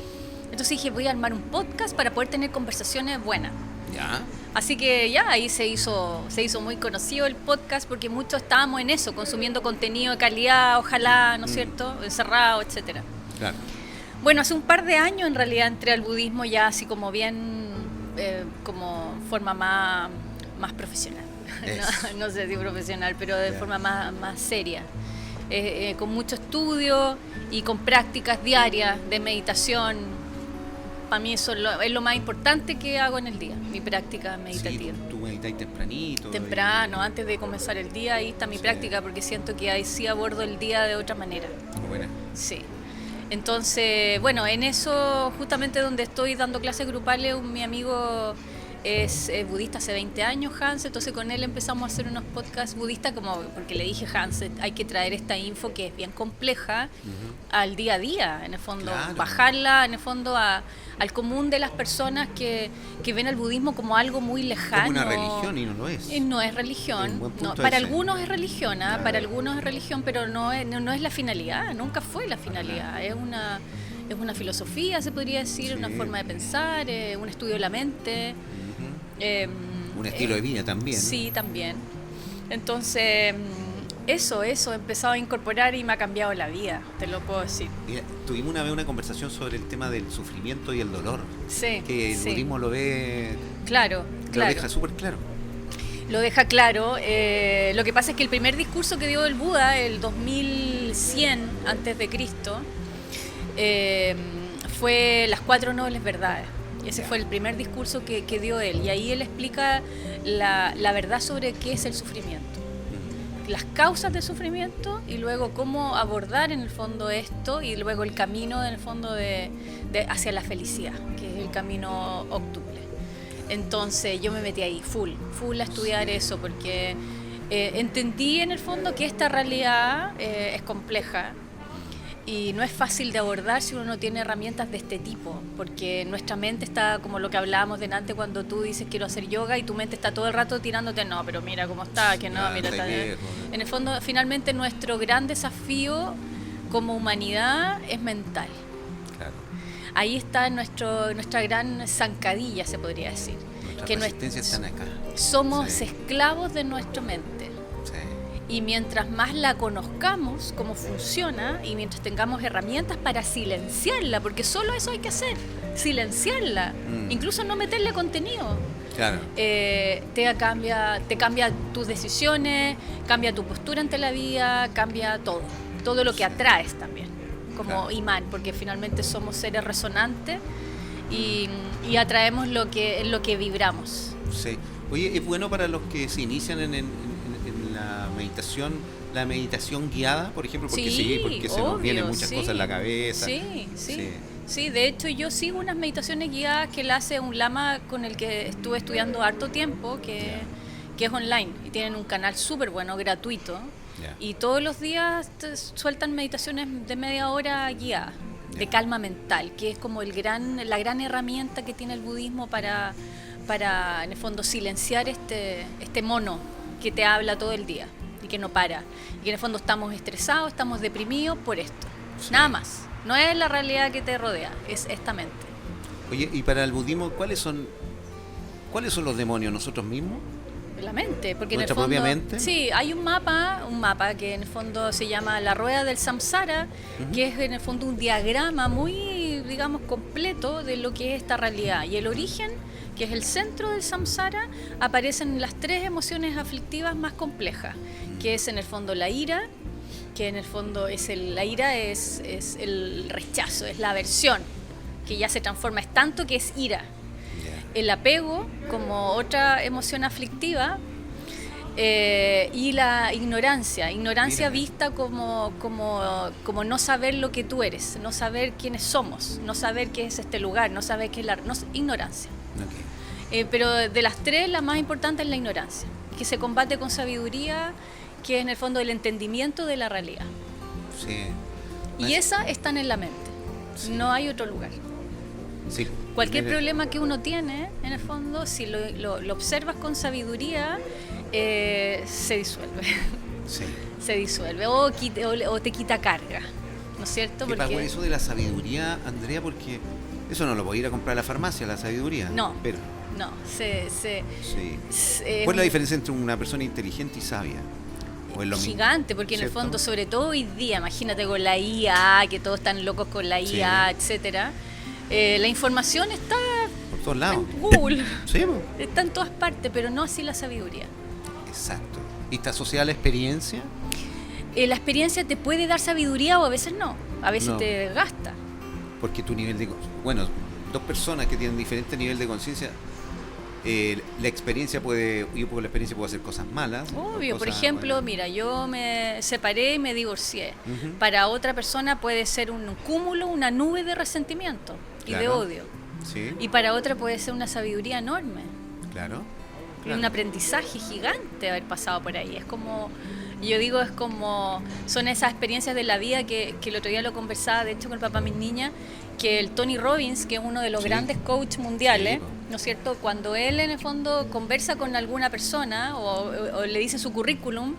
Speaker 2: Entonces dije, voy a armar un podcast para poder tener conversaciones buenas.
Speaker 1: Ya.
Speaker 2: Así que ya ahí se hizo muy conocido el podcast porque muchos estábamos en eso, consumiendo contenido de calidad, ojalá, ¿no es cierto?, encerrado, etcétera.
Speaker 1: Claro.
Speaker 2: Bueno, hace un par de años en realidad entré al budismo ya así como bien, como forma más profesional. No sé si profesional, pero de forma más seria. Con mucho estudio y con prácticas diarias de meditación. Para mí eso es lo más importante que hago en el día, mi práctica meditativa.
Speaker 1: Sí, tú meditas tempranito.
Speaker 2: Temprano, antes de comenzar el día, ahí está mi práctica porque siento que ahí sí abordo el día de otra manera.
Speaker 1: Buena.
Speaker 2: Sí. Entonces, bueno, en eso justamente donde estoy dando clases grupales, mi amigo es budista hace 20 años, Hans, entonces con él empezamos a hacer unos podcasts budistas, como porque le dije, Hans, hay que traer esta info que es bien compleja al día a día, en el fondo,
Speaker 1: Claro.
Speaker 2: bajarla en el fondo al común de las personas que ven al budismo como algo muy lejano.
Speaker 1: Como una religión y no lo es.
Speaker 2: No es
Speaker 1: Es
Speaker 2: religión,
Speaker 1: un buen punto
Speaker 2: para
Speaker 1: ese.
Speaker 2: algunos es religión,
Speaker 1: Claro.
Speaker 2: para algunos es religión, pero no es la finalidad, nunca fue la finalidad, es una filosofía, se podría decir,
Speaker 1: Sí.
Speaker 2: una forma de pensar, un estudio de la mente.
Speaker 1: Un estilo de vida también.
Speaker 2: Sí, también. Entonces, eso, he empezado a incorporar y me ha cambiado la vida, te lo puedo decir.
Speaker 1: Mira, tuvimos una vez una conversación sobre el tema del sufrimiento y el dolor,
Speaker 2: Sí,
Speaker 1: que el
Speaker 2: sí.
Speaker 1: budismo lo ve,
Speaker 2: Claro,
Speaker 1: lo
Speaker 2: claro.
Speaker 1: deja súper claro.
Speaker 2: Lo deja claro. Lo que pasa es que el primer discurso que dio el Buda, el 2100 antes de Cristo, fue las 4 nobles verdades. Ese fue el primer discurso que dio él. Y ahí él explica la verdad sobre qué es el sufrimiento, las causas del sufrimiento y luego cómo abordar en el fondo esto y luego el camino en el fondo hacia la felicidad, que es el camino octuple. Entonces yo me metí ahí full a estudiar eso porque entendí en el fondo que esta realidad es compleja y no es fácil de abordar si uno no tiene herramientas de este tipo, porque nuestra mente está como lo que hablábamos delante cuando tú dices quiero hacer yoga y tu mente está todo el rato tirándote, no, pero mira cómo está, que no,
Speaker 1: Ya,
Speaker 2: mira,
Speaker 1: está
Speaker 2: está...
Speaker 1: viejo.
Speaker 2: En el fondo, finalmente nuestro gran desafío como humanidad es mental.
Speaker 1: Claro.
Speaker 2: Ahí está nuestra gran zancadilla, se podría decir.
Speaker 1: Nuestras
Speaker 2: Que
Speaker 1: resistencias están acá.
Speaker 2: somos
Speaker 1: Sí.
Speaker 2: esclavos de nuestra mente.
Speaker 1: Sí.
Speaker 2: Y mientras más la conozcamos, cómo funciona, y mientras tengamos herramientas para silenciarla, porque solo eso hay que hacer, silenciarla, incluso no meterle contenido.
Speaker 1: Claro.
Speaker 2: Te cambia tus decisiones, cambia tu postura ante la vida, cambia todo lo que atraes también, como
Speaker 1: Claro.
Speaker 2: imán, porque finalmente somos seres resonantes y atraemos lo que vibramos.
Speaker 1: Sí. Oye, es bueno para los que se inician en la meditación guiada, por ejemplo, porque se nos vienen muchas cosas en la cabeza.
Speaker 2: Sí, de hecho yo sigo unas meditaciones guiadas que la hace un lama con el que estuve estudiando harto tiempo, que es online, y tienen un canal súper bueno, gratuito,
Speaker 1: Ya.
Speaker 2: y todos los días sueltan meditaciones de media hora guiadas, de calma mental, que es como la gran herramienta que tiene el budismo para en el fondo silenciar este mono que te habla todo el día y que no para, y que en el fondo estamos estresados, estamos deprimidos por esto, nada más. No es la realidad que te rodea, es esta mente.
Speaker 1: Oye, y para el budismo, ¿cuáles son los demonios? ¿Nosotros mismos?
Speaker 2: La mente, porque en el
Speaker 1: ¿Nuestra
Speaker 2: fondo...
Speaker 1: propia mente?
Speaker 2: Sí, hay un mapa que en el fondo se llama la rueda del samsara, que es en el fondo un diagrama muy, digamos, completo de lo que es esta realidad. Y el origen, que es el centro del samsara, aparecen las 3 emociones aflictivas más complejas, que es en el fondo la ira, que en el fondo la ira es el rechazo, es la aversión, que ya se transforma, es tanto que es ira. El apego como otra emoción aflictiva, y la ignorancia
Speaker 1: Mira.
Speaker 2: vista como no saber lo que tú eres, no saber quiénes somos, no saber qué es este lugar, no saber qué es ignorancia.
Speaker 1: Ok.
Speaker 2: Pero de las 3, la más importante es la ignorancia, que se combate con sabiduría, que es en el fondo el entendimiento de la realidad.
Speaker 1: Sí.
Speaker 2: Y esa están en la mente, no hay otro lugar.
Speaker 1: Sí.
Speaker 2: Cualquier
Speaker 1: Mira,
Speaker 2: problema que uno tiene, en el fondo, si lo observas con sabiduría, se disuelve.
Speaker 1: Sí.
Speaker 2: Se disuelve o te quita carga, ¿no es cierto?
Speaker 1: ¿Qué pasa con eso de la sabiduría, Andrea? Porque eso no lo voy a ir a comprar a la farmacia, la sabiduría.
Speaker 2: No.
Speaker 1: Pero,
Speaker 2: No,
Speaker 1: sí. ¿Cuál es la diferencia entre una persona inteligente y sabia? ¿O es lo mismo?
Speaker 2: Gigante, porque en el
Speaker 1: ¿Cierto?
Speaker 2: fondo, sobre todo hoy día, imagínate con la IA, que todos están locos con la IA, etcétera. La información está
Speaker 1: Por todos lados.
Speaker 2: en Google,
Speaker 1: Sí, po.
Speaker 2: está en todas partes, pero no así la sabiduría.
Speaker 1: Exacto. ¿Y está asociada a la experiencia?
Speaker 2: La experiencia te puede dar sabiduría o a veces no, a veces
Speaker 1: No.
Speaker 2: te gasta.
Speaker 1: Porque tu nivel de... Bueno, 2 personas que tienen diferente nivel de conciencia, la experiencia yo por la experiencia puedo hacer cosas malas.
Speaker 2: Obvio, por
Speaker 1: cosas
Speaker 2: ejemplo,
Speaker 1: buenas.
Speaker 2: mira, yo me separé y me divorcié.
Speaker 1: Ujú.
Speaker 2: Para otra persona puede ser un cúmulo, una nube de resentimiento y de
Speaker 1: Claro.
Speaker 2: odio.
Speaker 1: Sí,
Speaker 2: Y para otra puede ser una sabiduría enorme.
Speaker 1: claro.
Speaker 2: Y un aprendizaje gigante haber pasado por ahí. Es como, yo digo, son esas experiencias de la vida que el otro día lo conversaba, de hecho, con el papá de mis niñas, que el Tony Robbins, que es uno de los
Speaker 1: Sí.
Speaker 2: grandes coaches mundiales,
Speaker 1: Sí, po.
Speaker 2: ¿no es cierto? Cuando él en el fondo conversa con alguna persona o le dice su currículum,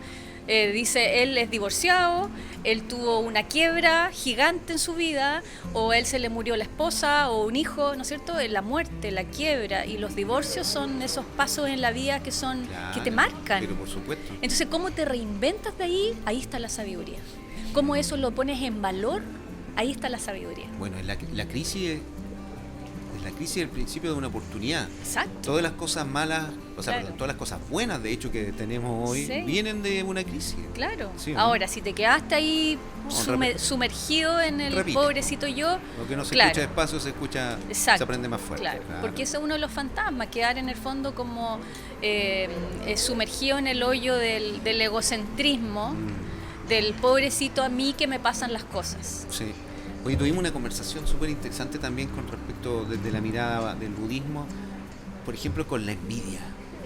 Speaker 2: Dice, él es divorciado, él tuvo una quiebra gigante en su vida, o él se le murió la esposa o un hijo, ¿no es cierto? La muerte, la quiebra y los divorcios son esos pasos en la vida que son que te marcan.
Speaker 1: Pero por supuesto.
Speaker 2: Entonces, ¿cómo te reinventas de ahí? Ahí está la sabiduría. ¿Cómo eso lo pones en valor? Ahí está la sabiduría.
Speaker 1: Bueno, la crisis es el principio de una oportunidad.
Speaker 2: Exacto.
Speaker 1: Todas las cosas malas, o sea,
Speaker 2: Claro.
Speaker 1: todas las cosas buenas, de hecho, que tenemos hoy,
Speaker 2: Sí.
Speaker 1: vienen de una crisis.
Speaker 2: Claro.
Speaker 1: Sí, ¿no?
Speaker 2: Ahora, si te quedaste ahí
Speaker 1: repite.
Speaker 2: sumergido en el
Speaker 1: Repite.
Speaker 2: pobrecito yo,
Speaker 1: Lo que no se
Speaker 2: claro.
Speaker 1: escucha despacio se escucha,
Speaker 2: Exacto.
Speaker 1: se aprende más fuerte.
Speaker 2: Claro, porque ese es uno de los fantasmas, quedar en el fondo como sumergido en el hoyo del egocentrismo, del pobrecito a mí que me pasan las cosas.
Speaker 1: Sí. Hoy tuvimos una conversación súper interesante también con respecto desde la mirada del budismo, por ejemplo, con la envidia.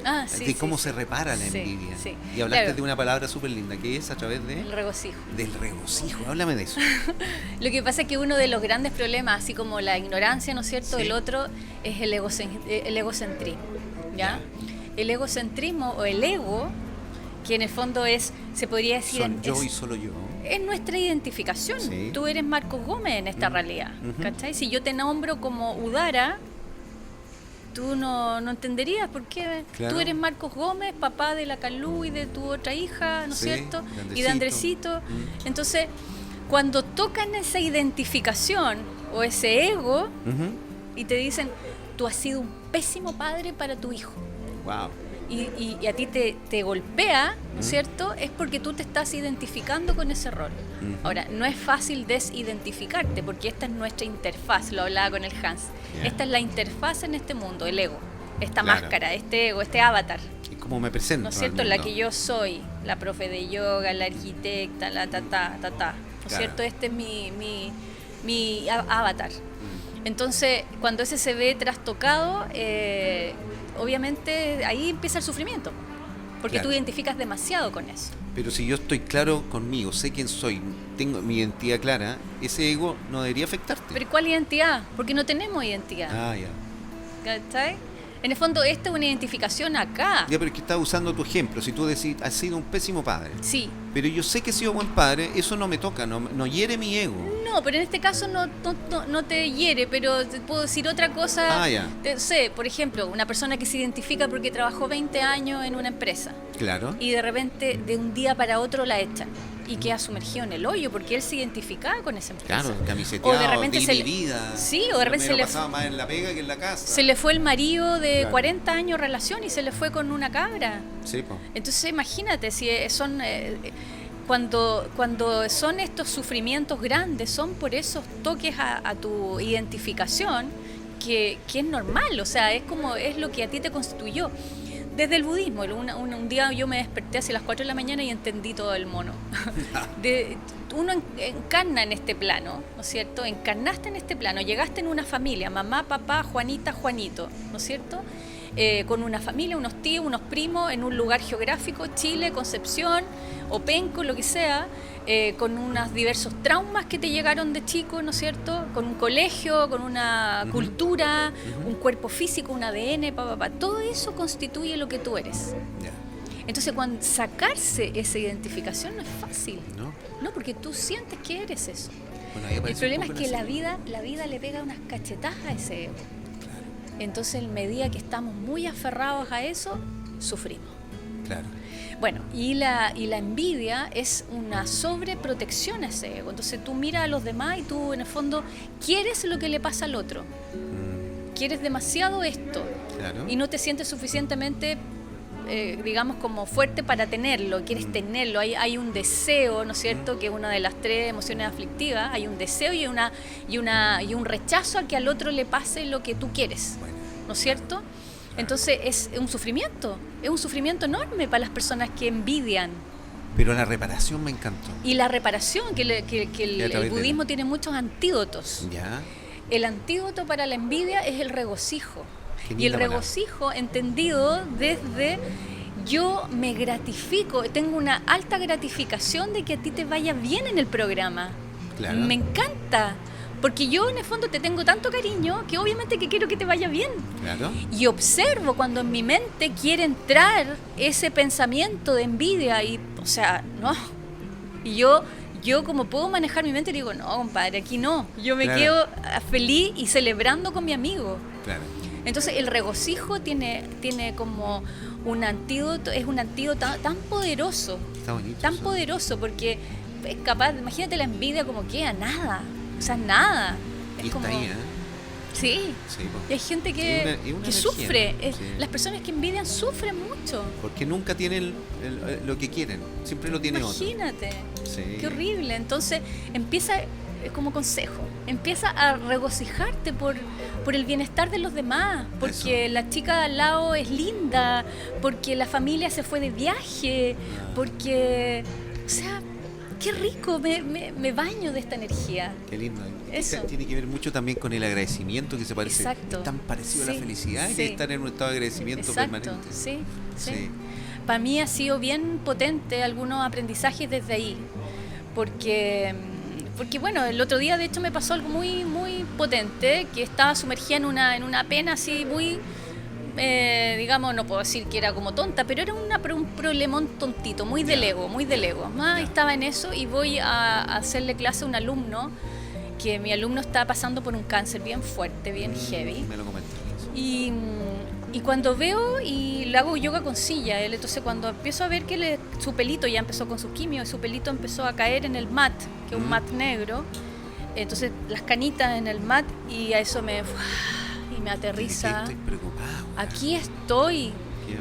Speaker 2: Ah, sí,
Speaker 1: de
Speaker 2: sí,
Speaker 1: cómo
Speaker 2: sí.
Speaker 1: se repara la
Speaker 2: Sí,
Speaker 1: envidia.
Speaker 2: sí.
Speaker 1: Y hablaste
Speaker 2: Claro.
Speaker 1: de una palabra súper linda, que es a través
Speaker 2: El regocijo.
Speaker 1: del regocijo. Háblame de eso.
Speaker 2: Lo que pasa es que uno de los grandes problemas, así como la ignorancia, ¿no es cierto?
Speaker 1: Sí.
Speaker 2: El otro es el egocentrismo, ¿ya? El egocentrismo o el ego, que en el fondo se podría decir...
Speaker 1: Son yo
Speaker 2: es-
Speaker 1: y solo yo.
Speaker 2: Es nuestra identificación.
Speaker 1: Sí.
Speaker 2: Tú eres Marcos Gómez en esta realidad.
Speaker 1: Ujú.
Speaker 2: ¿Cachai? Si yo te nombro como Udara, tú no entenderías por qué.
Speaker 1: Claro.
Speaker 2: Tú eres Marcos Gómez, papá de la Calú y de tu otra hija, ¿no es
Speaker 1: Sí,
Speaker 2: cierto?
Speaker 1: de
Speaker 2: Y de
Speaker 1: Andresito.
Speaker 2: Andresito. Entonces, cuando tocan esa identificación o ese ego
Speaker 1: Ujú.
Speaker 2: y te dicen, tú has sido un pésimo padre para tu hijo.
Speaker 1: Wow.
Speaker 2: Y a ti te golpea, ¿no es cierto? Es porque tú te estás identificando con ese rol. Ahora, no es fácil desidentificarte porque esta es nuestra interfaz, lo hablaba con el Hans.
Speaker 1: Ya.
Speaker 2: Esta es la interfaz en este mundo, el ego, esta
Speaker 1: Claro.
Speaker 2: máscara, este ego, este avatar,
Speaker 1: Y cómo me presento.
Speaker 2: ¿no es
Speaker 1: al
Speaker 2: cierto? La
Speaker 1: mundo.
Speaker 2: que yo soy, la profe de yoga, la arquitecta, la ¿no es
Speaker 1: Claro.
Speaker 2: cierto? Este es mi avatar. Entonces, cuando ese se ve trastocado, obviamente ahí empieza el sufrimiento, porque
Speaker 1: Claro.
Speaker 2: tú identificas demasiado con eso.
Speaker 1: Pero si yo estoy claro conmigo, sé quién soy, tengo mi identidad clara, ese ego no debería afectarte.
Speaker 2: ¿Pero cuál identidad? Porque no tenemos identidad.
Speaker 1: Ah, ya.
Speaker 2: ¿Cachai? En el fondo, esta es una identificación acá.
Speaker 1: Ya, pero es que estás usando tu ejemplo. Si tú decís, has sido un pésimo padre,
Speaker 2: Sí.
Speaker 1: pero yo sé que he sido buen padre, eso no me toca, no hiere mi ego.
Speaker 2: No, pero en este caso no te hiere, pero te puedo decir otra cosa.
Speaker 1: Ah, ya.
Speaker 2: Sé, por ejemplo, una persona que se identifica porque trabajó 20 años en una empresa
Speaker 1: Claro.
Speaker 2: y de repente, de un día para otro, la echan y queda sumergido en el hoyo porque él se identificaba con esa empresa.
Speaker 1: Claro, camiseteado,
Speaker 2: O de repente
Speaker 1: di
Speaker 2: se
Speaker 1: mi
Speaker 2: le-
Speaker 1: vida.
Speaker 2: Sí, o de repente
Speaker 1: me lo
Speaker 2: se le-
Speaker 1: pasaba más en la pega que en la casa.
Speaker 2: Se le fue el marido de
Speaker 1: Claro.
Speaker 2: 40 años de relación y se le fue con una cabra.
Speaker 1: Sí, po.
Speaker 2: Entonces imagínate, si son cuando son estos sufrimientos grandes, son por esos toques a tu identificación que es normal, o sea, es lo que a ti te constituyó. Desde el budismo, un día yo me desperté hacia las 4 de la mañana y entendí todo el mono. Uno encarna en este plano, ¿no es cierto? Encarnaste en este plano, llegaste en una familia, mamá, papá, Juanita, Juanito, ¿no es cierto? Con una familia, unos tíos, unos primos, en un lugar geográfico, Chile, Concepción, Openco, lo que sea, con unos diversos traumas que te llegaron de chico, ¿no es cierto? Con un colegio, con una cultura, un cuerpo físico, un ADN, todo eso constituye lo que tú eres.
Speaker 1: Ya.
Speaker 2: Entonces, cuando sacarse esa identificación no es fácil,
Speaker 1: ¿No?
Speaker 2: ¿no? Porque tú sientes que eres eso.
Speaker 1: Bueno, ahí
Speaker 2: El
Speaker 1: aparece
Speaker 2: problema
Speaker 1: un
Speaker 2: es
Speaker 1: poco
Speaker 2: que la
Speaker 1: serie.
Speaker 2: vida le pega unas cachetadas a ese ego. Entonces, en medida que estamos muy aferrados a eso, sufrimos.
Speaker 1: Claro.
Speaker 2: Bueno, y la envidia es una sobreprotección a ese ego. Entonces tú miras a los demás y tú en el fondo quieres lo que le pasa al otro. Quieres demasiado esto
Speaker 1: Claro.
Speaker 2: y no te sientes suficientemente, digamos, como fuerte para tenerlo. Quieres tenerlo. Hay un deseo, ¿no es cierto? Que es una de las 3 emociones aflictivas. Hay un deseo y un rechazo a que al otro le pase lo que tú quieres.
Speaker 1: Bueno.
Speaker 2: ¿No es cierto? Entonces es un sufrimiento enorme para las personas que envidian.
Speaker 1: Pero la reparación me encantó.
Speaker 2: Y la reparación, que
Speaker 1: Y a
Speaker 2: el
Speaker 1: través de
Speaker 2: budismo
Speaker 1: la-
Speaker 2: tiene muchos antídotos.
Speaker 1: Ya.
Speaker 2: El antídoto para la envidia es el regocijo.
Speaker 1: Qué
Speaker 2: Y el
Speaker 1: linda palabra.
Speaker 2: regocijo entendido desde yo me gratifico, tengo una alta gratificación de que a ti te vaya bien en el programa.
Speaker 1: Claro.
Speaker 2: Me encanta, Porque yo en el fondo te tengo tanto cariño que obviamente que quiero que te vaya bien.
Speaker 1: Claro.
Speaker 2: Y observo cuando en mi mente quiere entrar ese pensamiento de envidia y, o sea, no. Y yo como puedo manejar mi mente, digo, no, compadre, aquí no. Yo me quedo feliz y celebrando con mi amigo.
Speaker 1: Claro.
Speaker 2: Entonces el regocijo tiene como un antídoto, es un antídoto tan poderoso.
Speaker 1: Está bonito.
Speaker 2: Tan poderoso porque es capaz, imagínate la envidia como queda, nada. O sea, nada.
Speaker 1: Y
Speaker 2: Es como,
Speaker 1: está ahí, ¿eh?
Speaker 2: Sí.
Speaker 1: Sí,
Speaker 2: Y hay gente que
Speaker 1: una
Speaker 2: que
Speaker 1: energía,
Speaker 2: sufre.
Speaker 1: sí.
Speaker 2: Las personas que envidian sufren mucho.
Speaker 1: Porque nunca tienen lo que quieren, siempre lo tiene otro.
Speaker 2: Imagínate.
Speaker 1: Sí.
Speaker 2: Qué horrible. Entonces empieza, como consejo, empieza a regocijarte por el bienestar de los demás, porque
Speaker 1: Eso.
Speaker 2: la chica de al lado es linda, porque la familia se fue de viaje, porque, o sea, qué rico, me baño de esta energía.
Speaker 1: Qué lindo.
Speaker 2: Eso.
Speaker 1: Tiene que ver mucho también con el agradecimiento, que se parece.
Speaker 2: Exacto.
Speaker 1: Es tan parecido a la
Speaker 2: Sí,
Speaker 1: felicidad
Speaker 2: sí.
Speaker 1: que estar en un estado de agradecimiento
Speaker 2: Exacto,
Speaker 1: permanente.
Speaker 2: sí.
Speaker 1: Sí.
Speaker 2: Para mí ha sido bien potente algunos aprendizajes desde ahí, porque bueno, el otro día de hecho me pasó algo muy muy potente, que estaba sumergida en una pena así muy, digamos, no puedo decir que era como tonta, pero era un problemón tontito, muy del ego, muy del ego. Más estaba en eso y voy a hacerle clase a un alumno, que mi alumno está pasando por un cáncer bien fuerte, bien heavy.
Speaker 1: Me lo comentaste.
Speaker 2: Y cuando veo y le hago yoga con silla, entonces cuando empiezo a ver que su pelito ya empezó con su quimio y su pelito empezó a caer en el mat, que es un mat negro, entonces las canitas en el mat y a eso me aterriza.
Speaker 1: Estoy preocupado.
Speaker 2: Aquí estoy.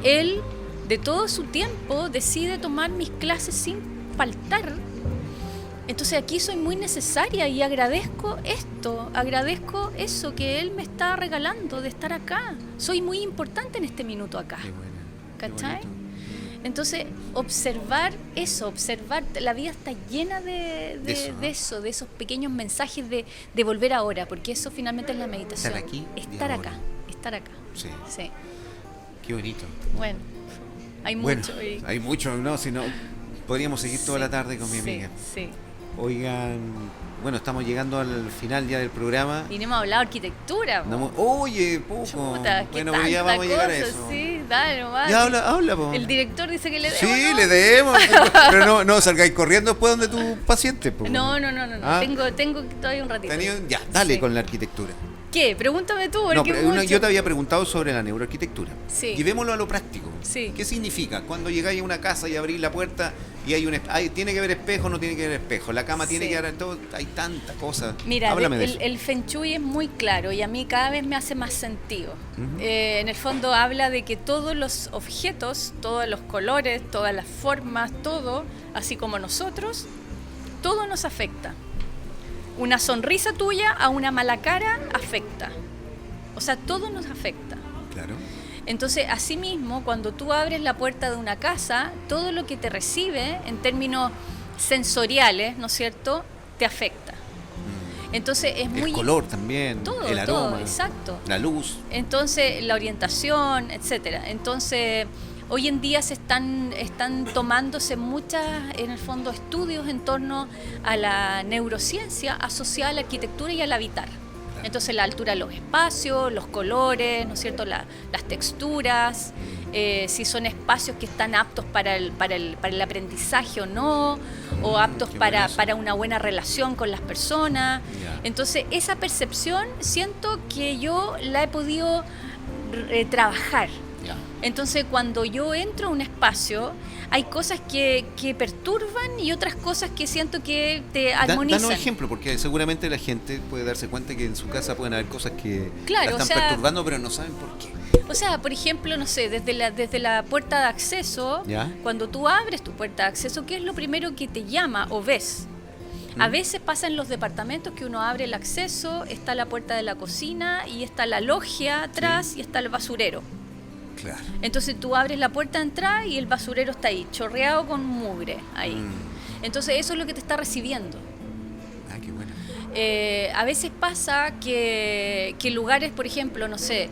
Speaker 2: Él, de todo su tiempo, decide tomar mis clases sin faltar. Entonces aquí soy muy necesaria y agradezco esto, agradezco eso que él me está regalando de estar acá. Soy muy importante en este minuto acá.
Speaker 1: Qué buena.
Speaker 2: ¿Cachai?
Speaker 1: Qué bonito.
Speaker 2: Entonces, observar eso, la vida está llena de
Speaker 1: Eso.
Speaker 2: de esos pequeños mensajes de volver ahora, porque eso finalmente es la meditación.
Speaker 1: Estar aquí y
Speaker 2: Estar
Speaker 1: ahora.
Speaker 2: acá, estar acá.
Speaker 1: Sí.
Speaker 2: Sí.
Speaker 1: Qué bonito.
Speaker 2: Bueno, hay
Speaker 1: Bueno,
Speaker 2: mucho.
Speaker 1: hay mucho, ¿no? Si no, podríamos seguir toda la tarde con mi amiga.
Speaker 2: Sí.
Speaker 1: Oigan, bueno, estamos llegando al final ya del programa.
Speaker 2: Y no hemos hablado de arquitectura.
Speaker 1: Oye, poco.
Speaker 2: Chuta, qué
Speaker 1: Bueno, pero ya
Speaker 2: tanta
Speaker 1: vamos a llegar a
Speaker 2: cosa,
Speaker 1: eso.
Speaker 2: Sí, dale nomás.
Speaker 1: Ya habla, po.
Speaker 2: El director dice que le debo.
Speaker 1: Sí,
Speaker 2: ¿no?
Speaker 1: le debemos. Pero no salgáis corriendo después donde tu paciente, po.
Speaker 2: No.
Speaker 1: ¿Ah?
Speaker 2: Tengo todavía un ratito.
Speaker 1: Ya, dale
Speaker 2: Sí.
Speaker 1: con la arquitectura.
Speaker 2: ¿Qué? Pregúntame tú, porque
Speaker 1: No, pero
Speaker 2: mucho.
Speaker 1: yo te había preguntado sobre la neuroarquitectura.
Speaker 2: Sí.
Speaker 1: Llevémoslo a lo práctico.
Speaker 2: Sí.
Speaker 1: ¿Qué significa? Cuando llegáis a una casa y abrís la puerta y tiene que haber espejo, no tiene que haber espejo. La cama tiene
Speaker 2: Sí.
Speaker 1: que haber todo. Hay tantas cosas.
Speaker 2: Mira,
Speaker 1: Háblame de eso.
Speaker 2: el Feng Shui es muy claro y a mí cada vez me hace más sentido.
Speaker 1: Ujú.
Speaker 2: En el fondo habla de que todos los objetos, todos los colores, todas las formas, todo, así como nosotros, todo nos afecta. Una sonrisa tuya a una mala cara afecta. O sea, todo nos afecta.
Speaker 1: Claro.
Speaker 2: Entonces, asimismo, cuando tú abres la puerta de una casa, todo lo que te recibe en términos sensoriales, ¿no es cierto?, te afecta. Entonces, es muy...
Speaker 1: El color también,
Speaker 2: Todo,
Speaker 1: el aroma,
Speaker 2: todo, exacto.
Speaker 1: la luz.
Speaker 2: Entonces, la orientación, etcétera. Entonces, hoy en día están tomándose muchas, en el fondo, estudios en torno a la neurociencia asociada a la arquitectura y al habitar. Entonces, la altura de los espacios, los colores, ¿no es cierto?, las texturas, si son espacios que están aptos para el aprendizaje o no, o aptos
Speaker 1: qué
Speaker 2: para
Speaker 1: buenazo.
Speaker 2: una buena relación con las personas.
Speaker 1: Ya.
Speaker 2: Entonces, esa percepción siento que yo la he podido trabajar.
Speaker 1: Ya.
Speaker 2: Entonces, cuando yo entro a un espacio, hay cosas que perturban y otras cosas que siento que te armonizan.
Speaker 1: Danos ejemplo, porque seguramente la gente puede darse cuenta que en su casa pueden haber cosas que
Speaker 2: Claro,
Speaker 1: la están
Speaker 2: o sea,
Speaker 1: perturbando, pero no saben por qué.
Speaker 2: O sea, por ejemplo, no sé, desde la puerta de acceso,
Speaker 1: ¿Ya?
Speaker 2: cuando tú abres tu puerta de acceso, ¿qué es lo primero que te llama o ves? A veces pasa en los departamentos que uno abre el acceso, está la puerta de la cocina y está la logia atrás y está el basurero.
Speaker 1: Claro.
Speaker 2: Entonces tú abres la puerta de entrada y el basurero está ahí, chorreado con mugre ahí. Entonces eso es lo que te está recibiendo.
Speaker 1: Ah, qué bueno.
Speaker 2: A veces pasa que lugares, por ejemplo, no sé,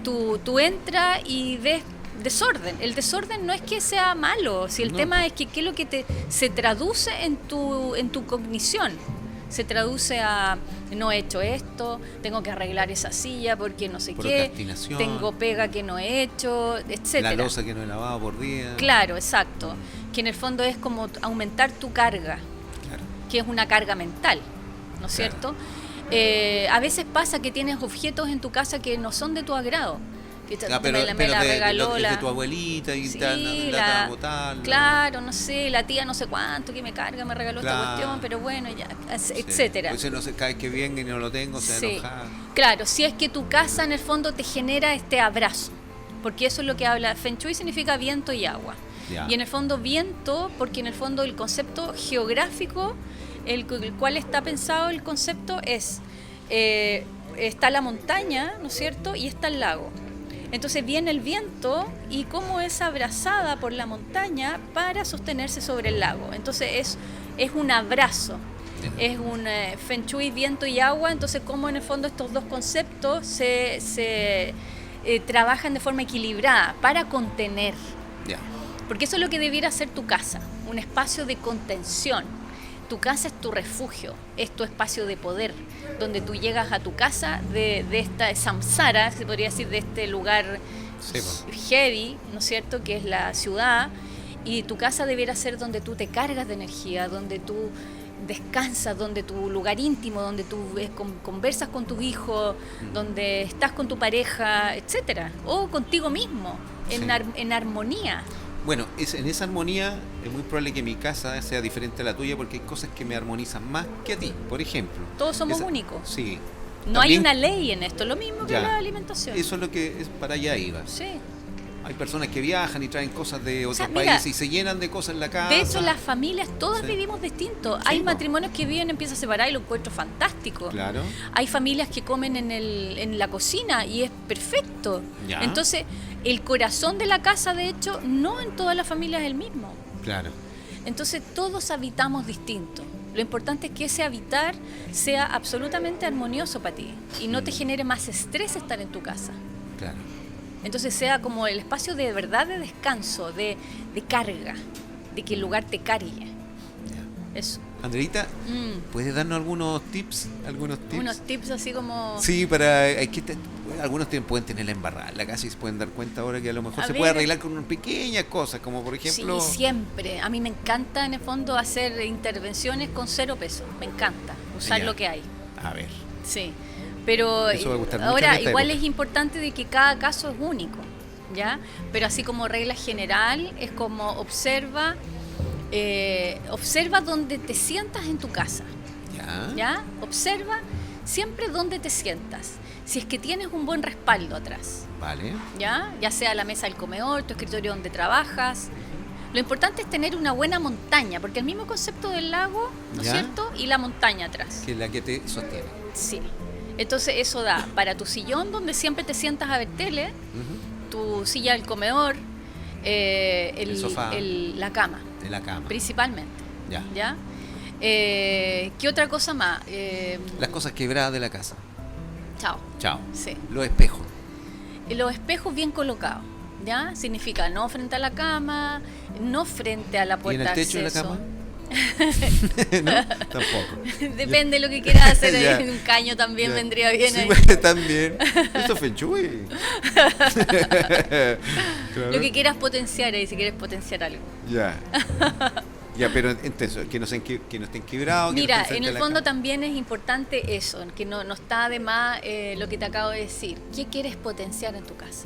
Speaker 2: tú entras y ves desorden. El desorden no es que sea malo, si el
Speaker 1: No.
Speaker 2: tema es que qué es lo que se traduce en tu cognición. se traduce a no he hecho esto, tengo que arreglar esa silla porque no sé qué, tengo pega que no he hecho, etcétera.
Speaker 1: La loza que no he lavado por día.
Speaker 2: Claro, exacto. Que en el fondo es como aumentar tu carga, que es una carga mental, ¿no es cierto? A veces pasa que tienes objetos en tu casa que no son de tu agrado.
Speaker 1: Pero
Speaker 2: la regaló
Speaker 1: de tu abuelita y
Speaker 2: sí,
Speaker 1: la botarlo.
Speaker 2: Claro, no sé, la tía no sé cuánto que me carga, me regaló esta cuestión, pero bueno, ya, etcétera.
Speaker 1: Pues no sé, cada vez que venga y no lo tengo, se enoja.
Speaker 2: Claro, si es que tu casa en el fondo te genera este abrazo, porque eso es lo que habla. Feng Shui significa viento y agua. Y en el fondo viento, porque en el fondo el concepto geográfico, el cual está pensado el concepto es, está la montaña, ¿no es cierto? Y está el lago. Entonces viene el viento y cómo es abrazada por la montaña para sostenerse sobre el lago. Entonces es un abrazo, es un Feng Shui, viento y agua. Entonces cómo en el fondo estos dos conceptos se trabajan de forma equilibrada para contener. Porque eso es lo que debiera ser tu casa, un espacio de contención. Tu casa es tu refugio, es tu espacio de poder, donde tú llegas a tu casa de esta samsara, se podría decir, de este lugar heavy, ¿no es cierto?, que es la ciudad, y tu casa debiera ser donde tú te cargas de energía, donde tú descansas, donde tu lugar íntimo, donde tú conversas con tus hijos, donde estás con tu pareja, etcétera, o contigo mismo, en armonía.
Speaker 1: Bueno, en esa armonía es muy probable que mi casa sea diferente a la tuya porque hay cosas que me armonizan más que a ti, por ejemplo.
Speaker 2: Todos somos únicos.
Speaker 1: Sí.
Speaker 2: No hay una ley en esto, lo mismo que la alimentación.
Speaker 1: Eso es lo que es, para allá iba.
Speaker 2: Sí.
Speaker 1: Hay personas que viajan y traen cosas de otros países y se llenan de cosas en la casa.
Speaker 2: De hecho, las familias todas vivimos distinto. Hay matrimonios que viven en piezas separadas y lo encuentro fantástico.
Speaker 1: Claro.
Speaker 2: Hay familias que comen en la cocina y es perfecto. Entonces, el corazón de la casa, de hecho, no en todas las familias es el mismo.
Speaker 1: Claro.
Speaker 2: Entonces, todos habitamos distinto. Lo importante es que ese habitar sea absolutamente armonioso para ti y no te genere más estrés estar en tu casa.
Speaker 1: Claro.
Speaker 2: Entonces sea como el espacio de verdad de descanso, de carga, de que el lugar te cargue. Eso.
Speaker 1: Andreita, ¿puedes darnos algunos tips?
Speaker 2: Unos tips así como...
Speaker 1: Sí, para... algunos pueden tenerla embarrada en la casa y se pueden dar cuenta ahora que a lo mejor se puede arreglar con pequeñas cosas, como por ejemplo...
Speaker 2: Sí, siempre. A mí me encanta en el fondo hacer intervenciones con 0 pesos. Me encanta usar lo que hay.
Speaker 1: A ver.
Speaker 2: Sí. Pero ahora igual es importante de que cada caso es único, ¿ya? Pero así como regla general es como observa donde te sientas en tu casa, ¿ya? Observa siempre dónde te sientas, si es que tienes un buen respaldo atrás,
Speaker 1: vale,
Speaker 2: ya sea la mesa del comedor, tu escritorio donde trabajas. Lo importante es tener una buena montaña, porque el mismo concepto del lago, ¿no es cierto? Y la montaña atrás.
Speaker 1: Que es la que te sostiene.
Speaker 2: Sí. Entonces eso da para tu sillón donde siempre te sientas a ver tele, tu silla del comedor, el sofá, la cama.
Speaker 1: En la cama.
Speaker 2: Principalmente. ¿Ya? ¿Qué otra cosa más?
Speaker 1: Las cosas quebradas de la casa. Chao.
Speaker 2: Sí.
Speaker 1: Los espejos.
Speaker 2: Los espejos bien colocados, ¿ya? Significa no frente a la cama, no frente a la puerta de acceso.
Speaker 1: ¿Y en el techo de la cama? No, tampoco.
Speaker 2: Depende de lo que quieras hacer. Un caño también vendría bien.
Speaker 1: Sí, también. Eso es Feng Shui. Claro.
Speaker 2: Lo que quieras potenciar ahí, si quieres potenciar algo.
Speaker 1: Ya, pero entonces, que no estén quebrados.
Speaker 2: Mira, en el fondo también es importante eso, que no está de más lo que te acabo de decir. ¿Qué quieres potenciar en tu casa?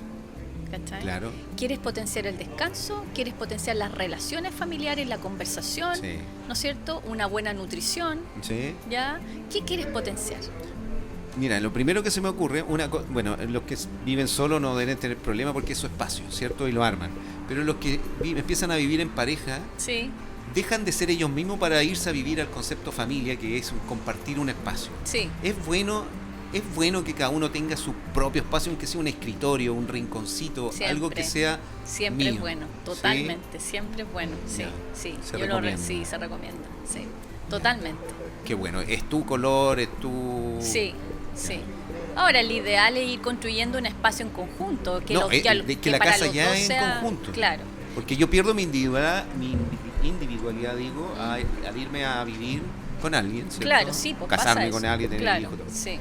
Speaker 2: ¿Cachai?
Speaker 1: Claro.
Speaker 2: ¿Quieres potenciar el descanso? ¿Quieres potenciar las relaciones familiares, la conversación?
Speaker 1: Sí.
Speaker 2: ¿No es cierto? Una buena nutrición.
Speaker 1: Sí.
Speaker 2: ¿Ya? ¿Qué quieres potenciar?
Speaker 1: Mira, lo primero que se me ocurre, bueno, los que viven solos no deben tener problema porque es su espacio, ¿cierto? Y lo arman. Pero los que empiezan a vivir en pareja, dejan de ser ellos mismos para irse a vivir al concepto familia, que es compartir un espacio.
Speaker 2: Sí.
Speaker 1: Es bueno que cada uno tenga su propio espacio, aunque sea un escritorio, un rinconcito, algo que sea
Speaker 2: siempre
Speaker 1: mío.
Speaker 2: Es bueno, totalmente, siempre es bueno. Sí.
Speaker 1: Se
Speaker 2: recomienda. Sí, totalmente.
Speaker 1: Qué bueno, es tu color, es tu...
Speaker 2: Sí. Ahora, el ideal es ir construyendo un espacio en conjunto. Que
Speaker 1: la casa ya es en conjunto.
Speaker 2: Claro.
Speaker 1: Porque yo pierdo mi individualidad, digo, al irme a vivir con alguien, ¿cierto?
Speaker 2: Claro, sí, pues pasa
Speaker 1: casarme
Speaker 2: eso.
Speaker 1: con alguien, tener
Speaker 2: Claro,
Speaker 1: hijos, todo.
Speaker 2: sí.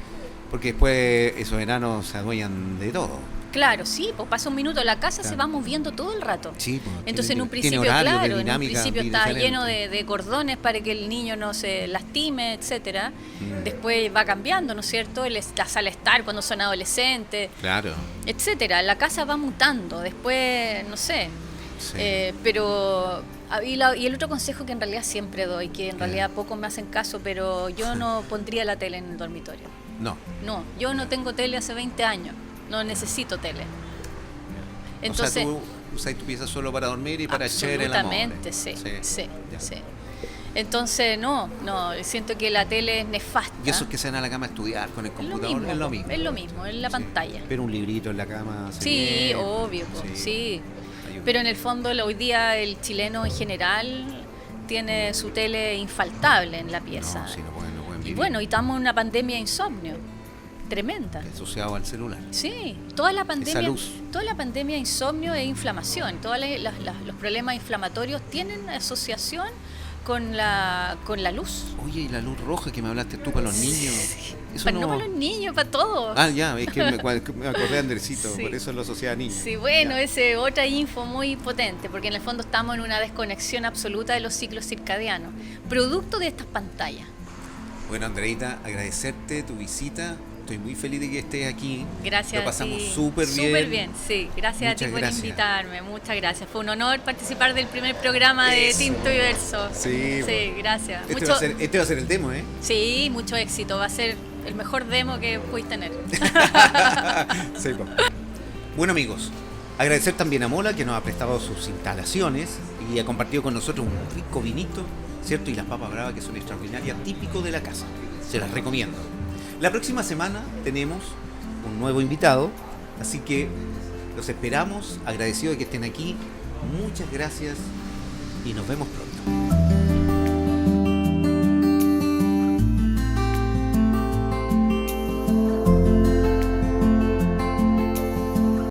Speaker 1: Porque después esos enanos se adueñan de todo.
Speaker 2: Claro, sí, pues pasa un minuto, la casa se
Speaker 1: Claro.
Speaker 2: va moviendo todo el rato.
Speaker 1: Sí, pues,
Speaker 2: Entonces
Speaker 1: tiene-
Speaker 2: en un
Speaker 1: tiene
Speaker 2: principio,
Speaker 1: horarios de
Speaker 2: claro, en un
Speaker 1: dinámica
Speaker 2: principio está
Speaker 1: diferente.
Speaker 2: lleno de cordones para que el niño no se lastime, etcétera.
Speaker 1: Mm.
Speaker 2: Después va cambiando, ¿no es cierto? La sala estar cuando son adolescentes,
Speaker 1: Claro.
Speaker 2: etcétera. La casa va mutando, después, no sé.
Speaker 1: Sí.
Speaker 2: Pero y el otro consejo que en realidad siempre doy, que en realidad pocos me hacen caso, pero yo no pondría la tele en el dormitorio.
Speaker 1: No.
Speaker 2: No, yo no tengo tele hace 20 años, no necesito tele. Entonces,
Speaker 1: o sea, tú usas tu pieza solo para dormir y para echar el amor.
Speaker 2: absolutamente, sí, sí,
Speaker 1: Ya.
Speaker 2: sí. Entonces, no, siento que la tele es nefasta.
Speaker 1: Y esos que se van a la cama a estudiar con el
Speaker 2: Es
Speaker 1: computador es lo mismo.
Speaker 2: Es lo mismo, es la pantalla.
Speaker 1: Pero un librito en la cama. hace
Speaker 2: Sí,
Speaker 1: bien.
Speaker 2: obvio, po, sí.
Speaker 1: Ayuda.
Speaker 2: Pero en el fondo, hoy día el chileno en general tiene su tele infaltable en la pieza.
Speaker 1: No, sí, no pueden
Speaker 2: Y
Speaker 1: vivir.
Speaker 2: bueno, y estamos en una pandemia de insomnio tremenda.
Speaker 1: Asociado al celular.
Speaker 2: Sí, toda la pandemia,
Speaker 1: luz.
Speaker 2: toda la pandemia de insomnio e inflamación, todos los problemas inflamatorios tienen asociación con la luz.
Speaker 1: Oye, y la luz roja que me hablaste tú para los niños. Eso
Speaker 2: No para los niños, para todos.
Speaker 1: Ah, ya, es que me acordé de Andresito,
Speaker 2: Sí.
Speaker 1: por eso lo asocié a niños.
Speaker 2: Sí, bueno,
Speaker 1: Ya.
Speaker 2: es otra info muy potente, porque en el fondo estamos en una desconexión absoluta de los ciclos circadianos, producto de estas pantallas.
Speaker 1: Bueno, Andreita, agradecerte tu visita. Estoy muy feliz de que estés aquí.
Speaker 2: Gracias
Speaker 1: Lo pasamos
Speaker 2: a ti.
Speaker 1: súper bien.
Speaker 2: Súper bien, sí. Gracias
Speaker 1: Muchas
Speaker 2: a ti por
Speaker 1: gracias.
Speaker 2: invitarme. Muchas gracias. Fue un honor participar del primer programa de
Speaker 1: Eso.
Speaker 2: Tinto y Verso.
Speaker 1: Sí,
Speaker 2: Sí, gracias.
Speaker 1: Este va a ser el demo, ¿eh?
Speaker 2: Sí, mucho éxito. Va a ser el mejor demo que pudiste tener.
Speaker 1: Sí, po. Bueno, amigos, agradecer también a Mola que nos ha prestado sus instalaciones y ha compartido con nosotros un rico vinito, ¿cierto? Y las papas bravas que son extraordinarias, típico de la casa. Se las recomiendo. La próxima semana tenemos un nuevo invitado, así que los esperamos, agradecidos de que estén aquí. Muchas gracias y nos vemos pronto.